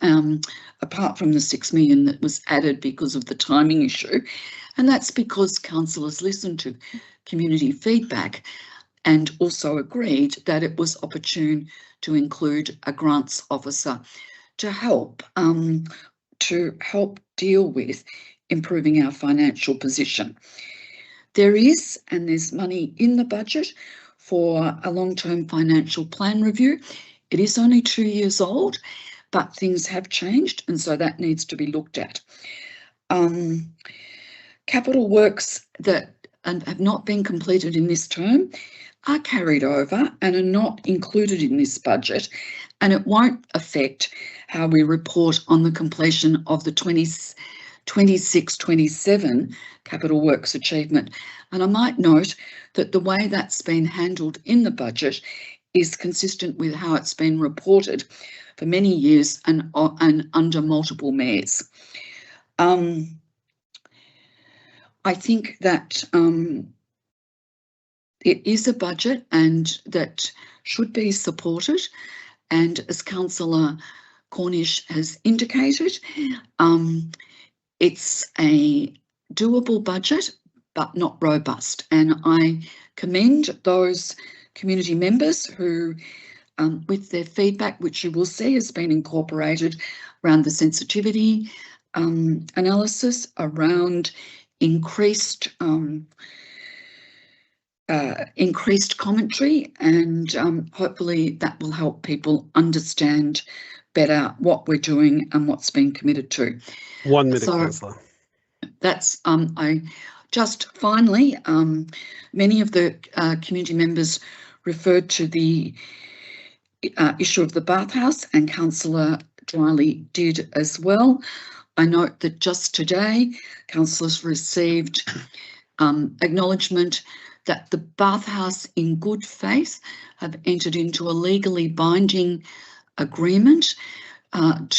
apart from the 6 million that was added because of the timing issue, and that's because councillors listened to community feedback and also agreed that it was opportune to include a grants officer to help deal with improving our financial position. There's money in the budget for a long-term financial plan review. It is only 2 years old, but things have changed, and so that needs to be looked at. Capital works that have not been completed in this term are carried over and are not included in this budget, and it won't affect how we report on the completion of the 26-27 capital works achievement. And I might note that the way that's been handled in the budget is consistent with how it's been reported for many years and under multiple mayors. I think that it is a budget and that should be supported. And as Councillor Cornish has indicated, it's a doable budget, but not robust. And I commend those community members who, with their feedback, which you will see has been incorporated around the sensitivity analysis, around increased commentary, and hopefully that will help people understand better what we're doing and what's been committed to. 1 minute, Councillor. That's I just finally, many of the community members referred to the issue of the bathhouse, and Councillor Drylie did as well. I note that just today, councillors received acknowledgement that the bathhouse, in good faith, have entered into a legally binding agreement have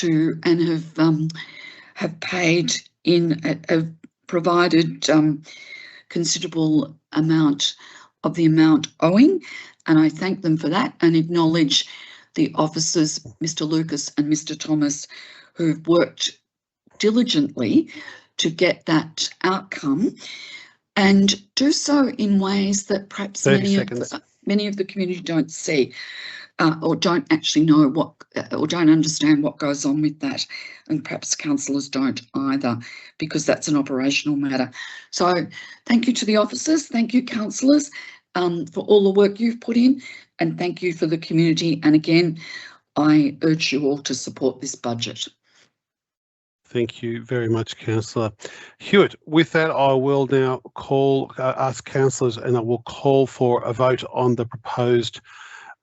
paid in, have provided considerable amount of the amount owing, and I thank them for that and acknowledge the officers, Mr. Lucas and Mr. Thomas, who've worked diligently to get that outcome, and do so in ways that perhaps many of the community don't see, or don't actually know what, or don't understand what goes on with that, and perhaps councillors don't either, because that's an operational matter. So thank you to the officers, thank you councillors for all the work you've put in, and thank you for the community. And again, I urge you all to support this budget. Thank you very much, Councillor Hewitt. With that, I will now ask councillors, and I will call for a vote on the proposed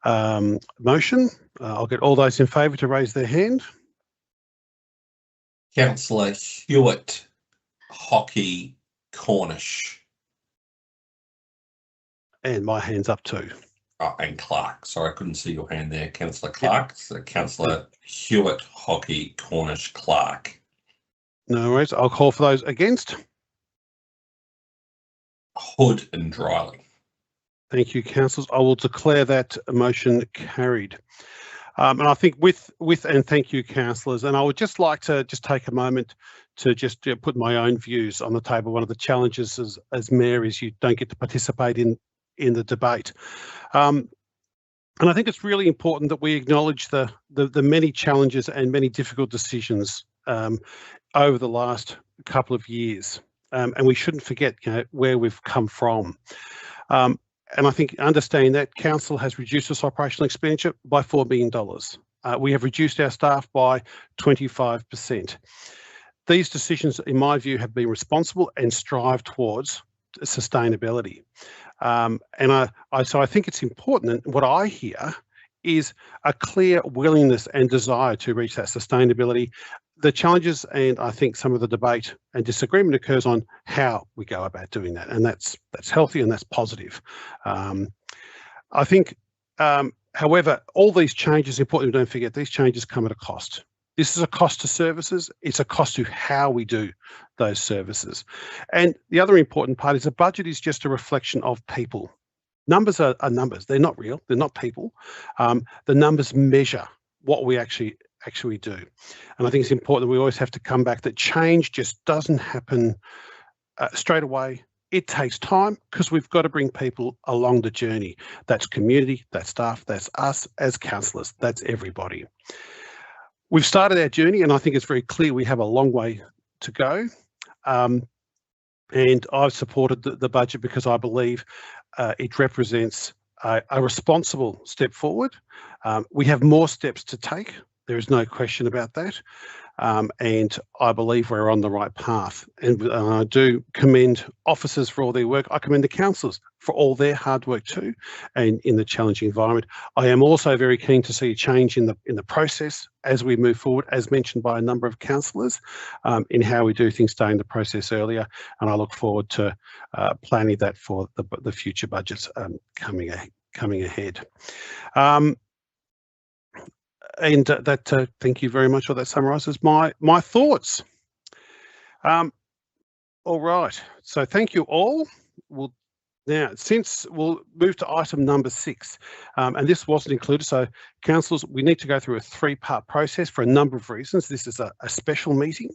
motion. I'll get all those in favour to raise their hand. Councillor Hewitt, Hockey, Cornish. And my hand's up too. Oh, and Clark. Sorry, I couldn't see your hand there. Councillor Clark. Yep. So Councillor Hewitt, Hockey, Cornish, Clark. No worries. I'll call for those against. Hood and Drylie. Thank you, councillors. I will declare that motion carried. And I think and thank you, councillors. And I would just like to take a moment to just put my own views on the table. One of the challenges as mayor is you don't get to participate in the debate. And I think it's really important that we acknowledge the many challenges and many difficult decisions over the last couple of years, and we shouldn't forget, where we've come from. And I think understanding that, council has reduced its operational expenditure by $4 million. We have reduced our staff by 25%. These decisions, in my view, have been responsible and strive towards sustainability. So I think it's important, and what I hear is a clear willingness and desire to reach that sustainability. The challenges, and I think some of the debate and disagreement occurs on how we go about doing that, and that's healthy and that's positive. I think, however, all these changes, important we don't forget, these changes come at a cost. This is a cost to services. It's a cost to how we do those services. And the other important part is a budget is just a reflection of people. Numbers are numbers. They're not real. They're not people. The numbers measure what we actually do. And I think it's important that we always have to come back that change just doesn't happen straight away. It takes time because we've got to bring people along the journey. That's community, that's staff, that's us as councillors, that's everybody. We've started our journey, and I think it's very clear we have a long way to go. And I've supported the budget because I believe it represents a responsible step forward. We have more steps to take. There is no question about that. And I believe we're on the right path. And I do commend officers for all their work. I commend the councillors for all their hard work too, and in the challenging environment. I am also very keen to see a change in the process as we move forward, as mentioned by a number of councillors, in how we do things, starting the process earlier. And I look forward to planning that for the future budgets coming ahead. And thank you very much. Well, that summarises my thoughts. All right. So thank you all. We'll move to item number 6, and this wasn't included. So councillors, we need to go through a 3-part process for a number of reasons. This is a special meeting.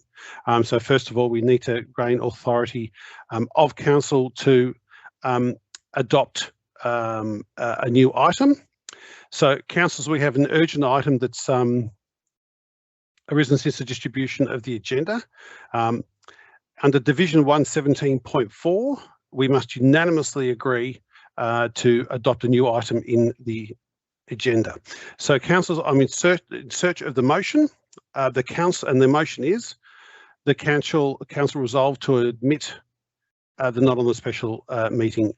So first of all, we need to gain authority of council to adopt a new item. So councillors, we have an urgent item that's arisen since the distribution of the agenda. Under Division 117.4, we must unanimously agree to adopt a new item in the agenda. So councillors, I'm in search of the motion. The motion is the council resolve to admit the not on the special meeting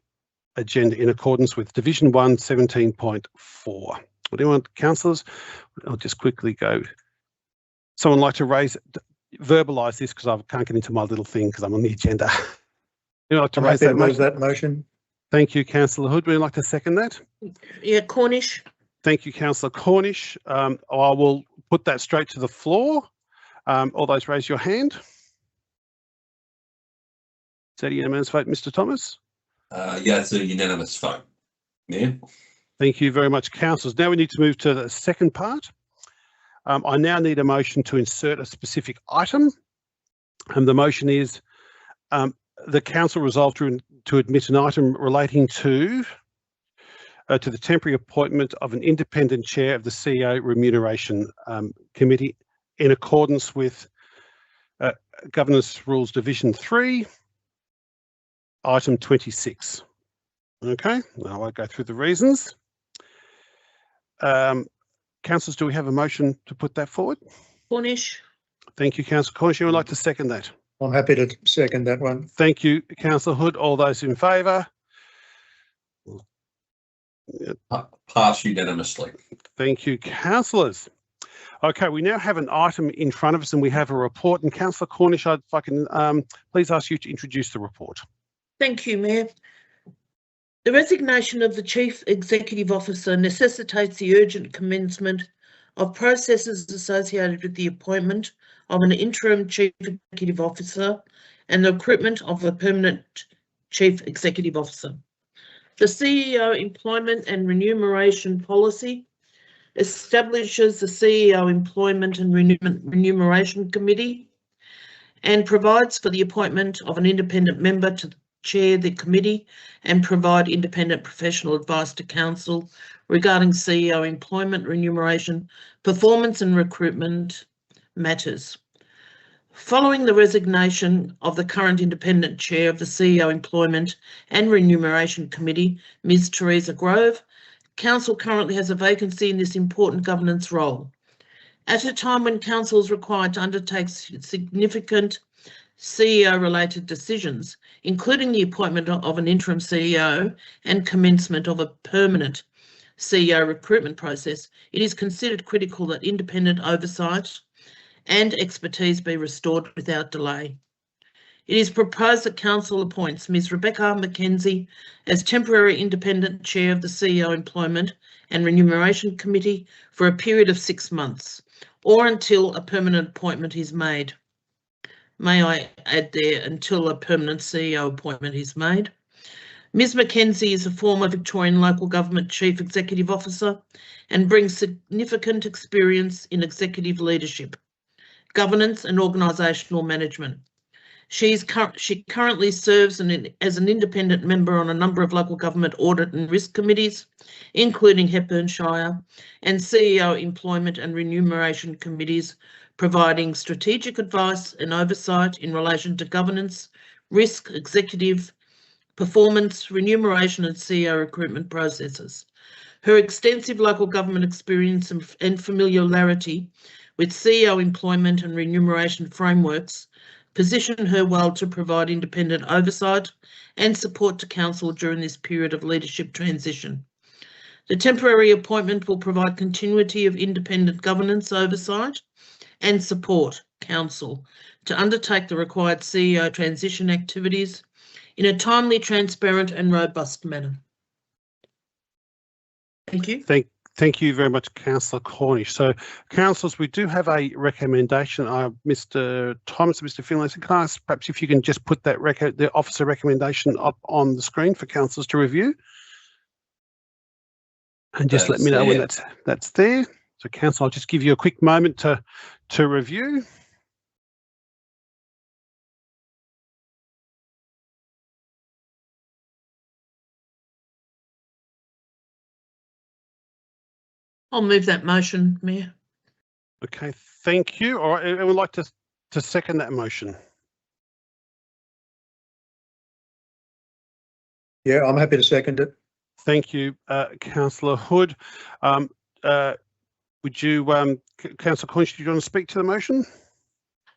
agenda in accordance with Division 117.4. What do you want, councillors? I'll just quickly go. Someone like to verbalise this, because I can't get into my little thing because I'm on the agenda. Would you like to raise that motion? Thank you, Councillor Hood. Would you like to second that? Yeah, Cornish. Thank you, Councillor Cornish. I will put that straight to the floor. All those raise your hand. Is that a unanimous vote, Mr. Thomas? Yeah, it's a unanimous vote, Mayor. Thank you very much, councillors. Now we need to move to the second part. I now need a motion to insert a specific item. And the motion is the council resolved to admit an item relating to the temporary appointment of an independent chair of the CEO Remuneration Committee in accordance with Governance Rules Division 3, item 26. Okay, now I'll go through the reasons. Councillors, do we have a motion to put that forward? Cornish. Thank you, Councillor Cornish. You would like to second that? I'm happy to second that one. Thank you, Councillor Hood. All those in favour? Pass unanimously. Thank you, councillors. Okay, we now have an item in front of us and we have a report. And Councillor Cornish, if I can please ask you to introduce the report. Thank you, Mayor. The resignation of the Chief Executive Officer necessitates the urgent commencement of processes associated with the appointment of an interim Chief Executive Officer and the recruitment of a permanent Chief Executive Officer. The CEO Employment and Remuneration Policy establishes the CEO Employment and Remuneration Committee and provides for the appointment of an independent member to chair the committee and provide independent professional advice to council regarding CEO employment, remuneration, performance and recruitment matters. Following the resignation of the current independent chair of the CEO Employment and Remuneration Committee, Ms. Teresa Grove, council currently has a vacancy in this important governance role. At a time when council is required to undertake significant CEO-related decisions, including the appointment of an interim CEO and commencement of a permanent CEO recruitment process, it is considered critical that independent oversight and expertise be restored without delay. It is proposed that council appoints Ms. Rebecca McKenzie as temporary independent chair of the CEO Employment and Remuneration Committee for a period of 6 months or until a permanent appointment is made. May I add there, until a permanent CEO appointment is made. Ms. McKenzie is a former Victorian Local Government Chief Executive Officer and brings significant experience in executive leadership, governance and organisational management. She currently serves as an independent member on a number of local government audit and risk committees, including Hepburn Shire, and CEO Employment and Remuneration Committees, providing strategic advice and oversight in relation to governance, risk, executive, performance, remuneration and CEO recruitment processes. Her extensive local government experience and familiarity with CEO employment and remuneration frameworks position her well to provide independent oversight and support to council during this period of leadership transition. The temporary appointment will provide continuity of independent governance oversight and support council to undertake the required CEO transition activities in a timely, transparent and robust manner. Thank you. Thank you very much, Councillor Cornish. So, councillors, we do have a recommendation. Mr. Thomas and Mr. Finlay, so can I ask perhaps if you can just put that the officer recommendation up on the screen for councillors to review? And just let me know when that's there. So, council, I'll just give you a quick moment to review. I'll move that motion, Mayor. Okay, thank you. All right, I would like to second that motion. Yeah, I'm happy to second it. Thank you, Councillor Hood. Would you, Councillor Cornish, do you want to speak to the motion?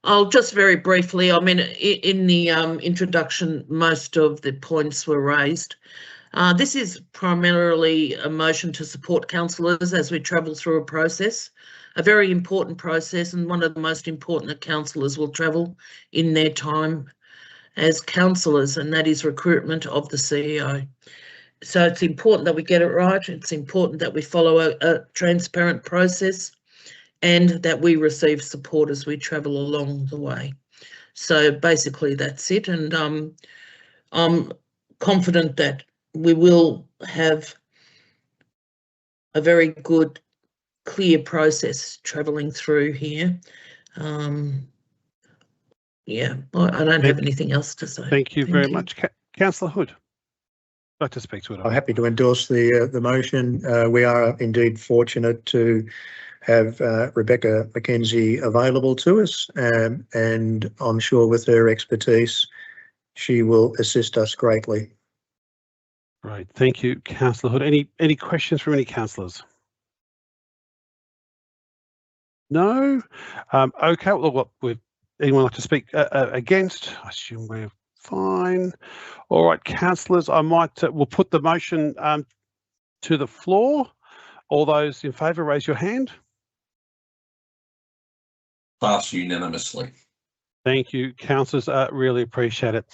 I'll just very briefly, I mean, in the introduction, most of the points were raised. This is primarily a motion to support councillors as we travel through a process, a very important process, and one of the most important that councillors will travel in their time as councillors, and that is recruitment of the CEO. So it's important that we get it right. It's important that we follow a transparent process and that we receive support as we travel along the way. So basically that's it. And I'm confident that we will have a very good, clear process travelling through here. Yeah, I don't have anything else to say. Thank you very much. Councillor Hood, I'd like to speak to it. I'm happy to endorse the motion. We are indeed fortunate to have Rebecca McKenzie available to us, and I'm sure with her expertise, she will assist us greatly. Right, thank you, Councillor Hood. Any questions from any councillors? No? Okay, well, would anyone like to speak against? I assume we're fine. All right, councillors, I might, we'll put the motion to the floor. All those in favour, raise your hand. Passed unanimously. Thank you, councillors, really appreciate it.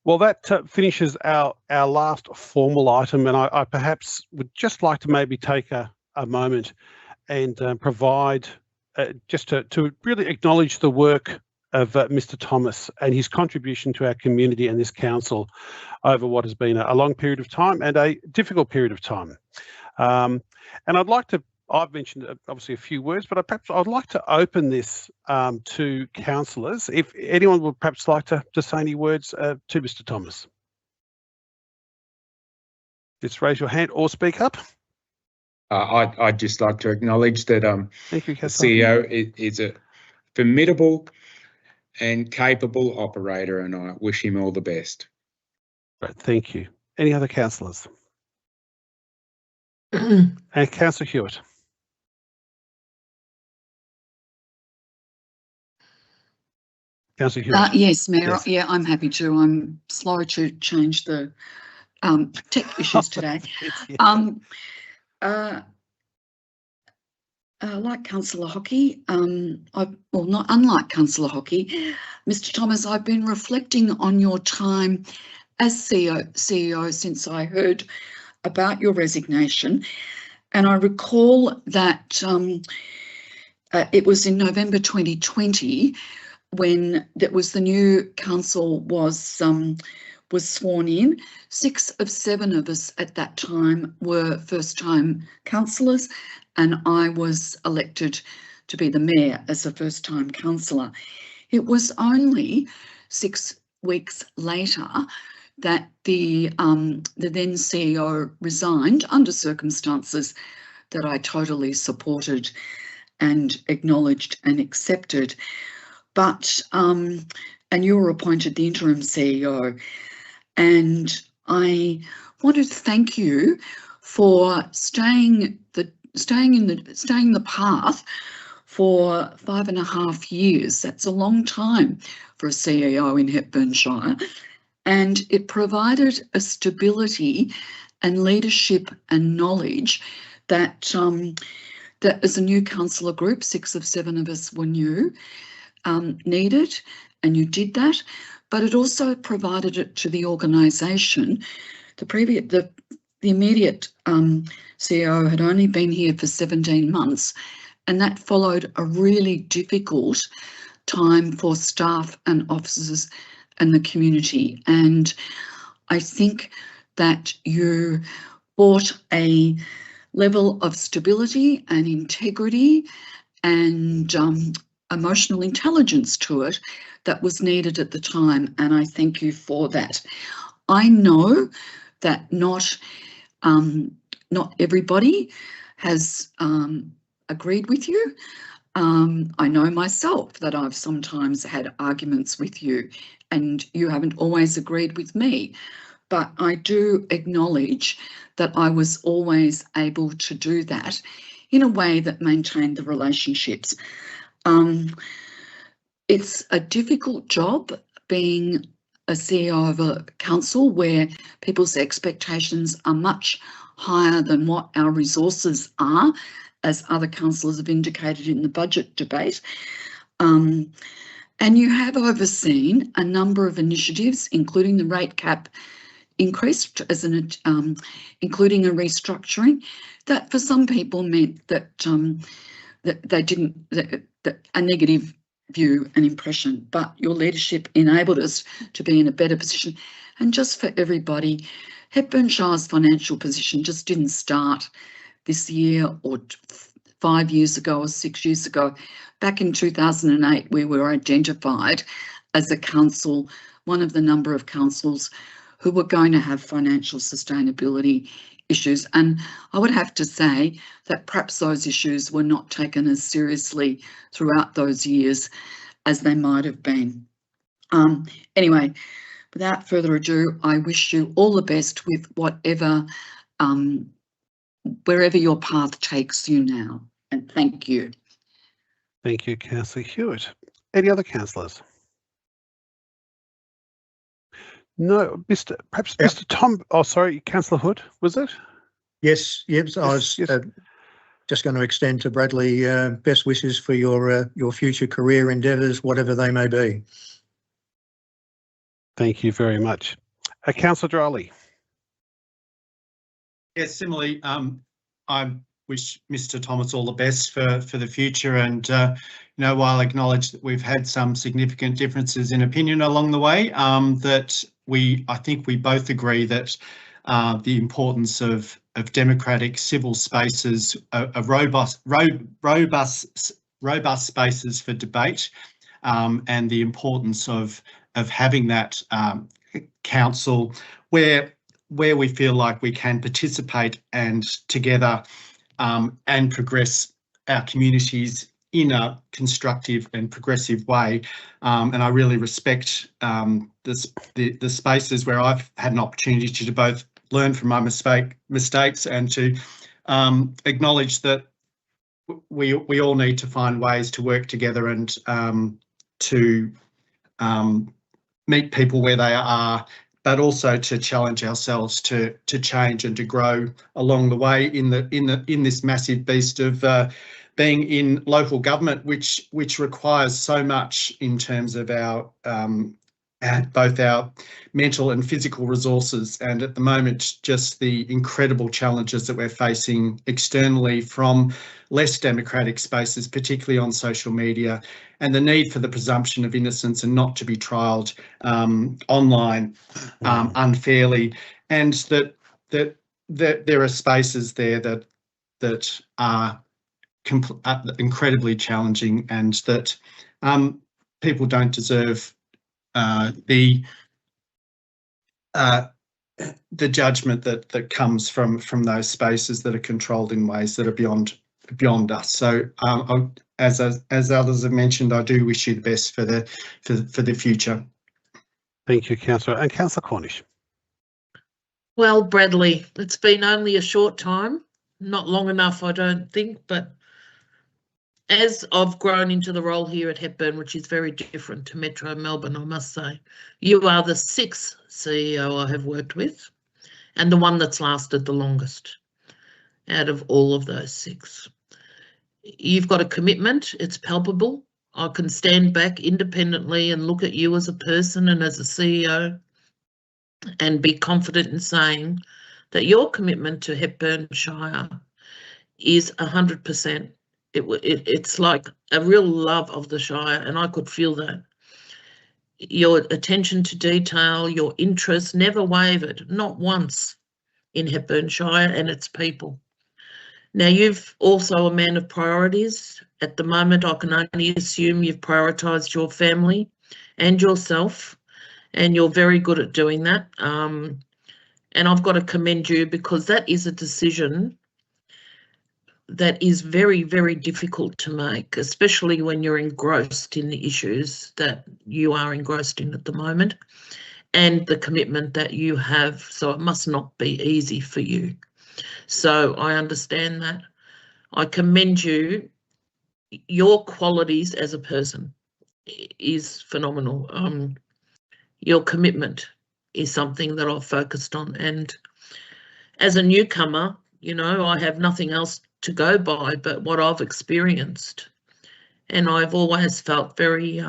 Well, that finishes our last formal item, and I perhaps would just like to maybe take a moment and provide just to really acknowledge the work of Mr. Thomas and his contribution to our community and this council over what has been a long period of time and a difficult period of time. And I'd like to, I've mentioned obviously a few words, but I'd like to open this to councillors. If anyone would perhaps like to say any words to Mr. Thomas. Just raise your hand or speak up. I'd just like to acknowledge that Thank you, the CEO is a formidable and capable operator, and I wish him all the best. Right, thank you. Any other councillors? And Councillor Hewitt. Councillor Hewitt. Yes, Mayor. Yes. Yeah, I'm happy to. I'm slow to change the tech issues today. Like Councillor Hockey, not unlike Councillor Hockey, Mr. Thomas, I've been reflecting on your time as CEO since I heard about your resignation, and I recall that it was in November 2020 when the new council was sworn in. 6 of 7 of us at that time were first-time councillors, and I was elected to be the mayor as a first-time councillor. It was only 6 weeks later that the then CEO resigned under circumstances that I totally supported and acknowledged and accepted. But and you were appointed the interim CEO, and I wanted to thank you for staying the path for 5.5 years. That's a long time for a CEO in Hepburnshire, and it provided a stability and leadership and knowledge that that as a new councillor group, 6 of 7 of us were new, needed, and you did that. But it also provided it to the organisation. The the immediate CEO had only been here for 17 months, and that followed a really difficult time for staff and officers and the community. And I think that you brought a level of stability and integrity and emotional intelligence to it that was needed at the time, and I thank you for that. I know that not everybody has agreed with you. I know myself that I've sometimes had arguments with you and you haven't always agreed with me, but I do acknowledge that I was always able to do that in a way that maintained the relationships. It's a difficult job being a CEO of a council where people's expectations are much higher than what our resources are, as other councillors have indicated in the budget debate. And you have overseen a number of initiatives, including the rate cap increased, as an including a restructuring, that for some people meant that that they didn't that a negative view and impression, but your leadership enabled us to be in a better position. And just for everybody, Hepburn Shire's financial position just didn't start this year or 5 years ago or 6 years ago. Back in 2008, we were identified as a council, one of the number of councils who were going to have financial sustainability issues. And I would have to say that perhaps those issues were not taken as seriously throughout those years as they might have been. Anyway, without further ado, I wish you all the best with whatever, wherever your path takes you now. And thank you. Thank you, Councillor Hewitt. Any other councillors? No, perhaps Yep. Mr. Tom. Oh, sorry, Councillor Hood, was it? Yes, I was Yes. just going to extend to Bradley best wishes for your future career endeavours, whatever they may be. Thank you very much. Councillor Drowley. Yes, similarly, I wish Mr. Thomas all the best for the future, and while I acknowledge that we've had some significant differences in opinion along the way, that I think we both agree that the importance of democratic civil spaces, robust spaces for debate, and the importance of having that council where we feel like we can participate and together and progress our communities in a constructive and progressive way. And I really respect the spaces where I've had an opportunity to both learn from my mistakes and to acknowledge that we all need to find ways to work together and to meet people where they are, but also to challenge ourselves to change and to grow along the way in this massive beast of being in local government, which requires so much in terms of our both our mental and physical resources, and at the moment just the incredible challenges that we're facing externally from less democratic spaces, particularly on social media, and the need for the presumption of innocence and not to be trialled online unfairly, and that there are spaces there that are incredibly challenging, and that people don't deserve the judgment that comes from those spaces that are controlled in ways that are beyond us. So as others have mentioned, I do wish you the best for the future. Thank you, Councillor. And Councillor Cornish. Well, Bradley, it's been only a short time, not long enough, I don't think, but as I've grown into the role here at Hepburn, which is very different to Metro Melbourne, I must say, you are the 6th CEO I have worked with and the one that's lasted the longest out of all of those 6. You've got a commitment, it's palpable. I can stand back independently and look at you as a person and as a CEO and be confident in saying that your commitment to Hepburn Shire is 100%. It's like a real love of the Shire, and I could feel that. Your attention to detail, your interest never wavered, not once, in Hepburn Shire and its people. Now, you've also a man of priorities. At the moment, I can only assume you've prioritised your family and yourself, and you're very good at doing that. And I've got to commend you, because that is a decision that is very, very difficult to make, especially when you're engrossed in the issues that you are engrossed in at the moment and the commitment that you have. So it must not be easy for you. So I understand that. I commend you. Your qualities as a person is phenomenal. Your commitment is something that I've focused on. And as a newcomer, you know, I have nothing else to go by but what I've experienced. And I've always felt very,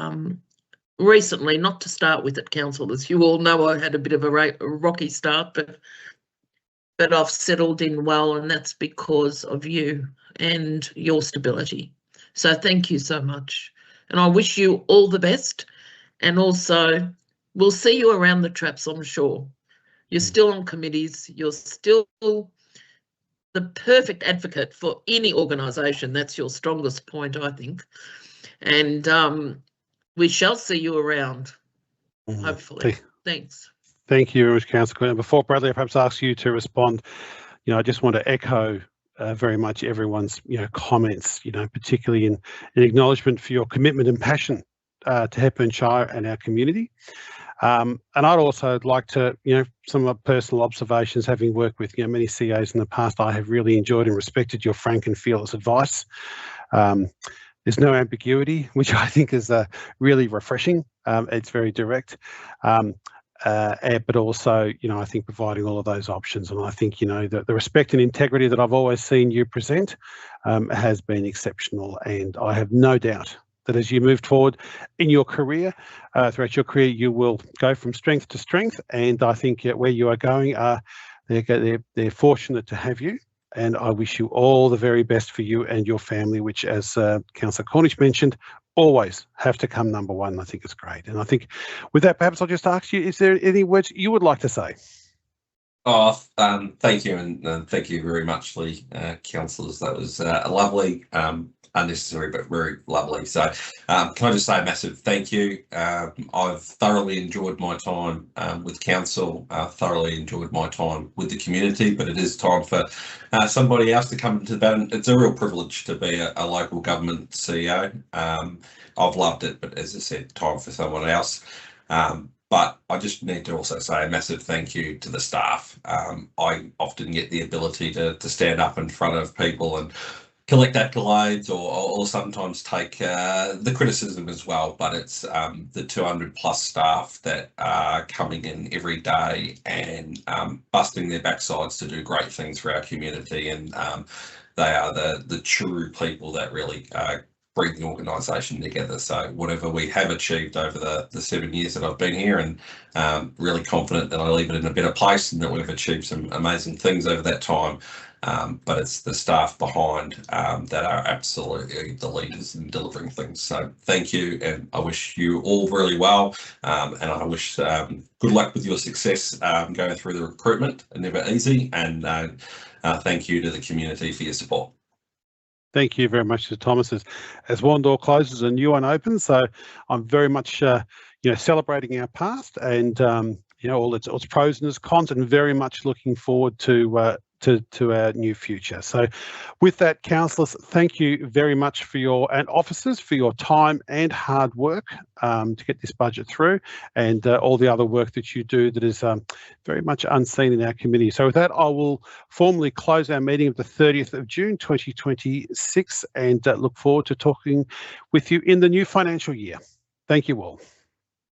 recently, not to start with at council, as you all know, I had a bit of a rocky start, but I've settled in well, and that's because of you and your stability. So thank you so much. And I wish you all the best. And also, we'll see you around the traps, I'm sure. You're still on committees. You're still the perfect advocate for any organisation. That's your strongest point, I think. And we shall see you around, hopefully. Thanks. Thank you very much, Councillor Quinn. Before Bradley perhaps asks you to respond, you know, I just want to echo very much everyone's, you know, comments, you know, particularly in acknowledgement for your commitment and passion to Hepburn Shire and our community. And I'd also like to, you know, some of my personal observations, having worked with, you know, many CAs in the past, I have really enjoyed and respected your frank and fearless advice. There's no ambiguity, which I think is really refreshing. It's very direct. But also, you know, I think providing all of those options, and I think, you know, the respect and integrity that I've always seen you present has been exceptional, and I have no doubt that as you move forward in your career, throughout your career, you will go from strength to strength, and I think where you are going, they're fortunate to have you, and I wish you all the very best for you and your family, which, as Councillor Cornish mentioned, always have to come number one. I think it's great. And I think with that, perhaps I'll just ask you, is there any words you would like to say? Oh, thank you, and thank you very much, Lee, councillors. That was a lovely, unnecessary, but very lovely. So can I just say a massive thank you. I've thoroughly enjoyed my time with council, thoroughly enjoyed my time with the community, but it is time for somebody else to come into that. It's a real privilege to be a local government CEO. I've loved it, but as I said, time for someone else. But I just need to also say a massive thank you to the staff. I often get the ability to stand up in front of people and collect accolades or sometimes take the criticism as well, but it's the 200 plus staff that are coming in every day and busting their backsides to do great things for our community, and they are the true people that really bring the organisation together. So whatever we have achieved over the 7 years that I've been here, and really confident that I leave it in a better place and that we've achieved some amazing things over that time. But it's the staff behind that are absolutely the leaders in delivering things. So thank you, and I wish you all really well, and I wish good luck with your success going through the recruitment. Never easy, and thank you to the community for your support. Thank you very much to Thomas. As one door closes, a new one opens. So I'm very much, you know, celebrating our past and you know, all its pros and its cons, and very much looking forward to our new future. So with that, councillors, thank you very much for and officers for your time and hard work to get this budget through, and all the other work that you do that is very much unseen in our committee. So with that, I will formally close our meeting of the 30th of June 2026 and look forward to talking with you in the new financial year. Thank you all.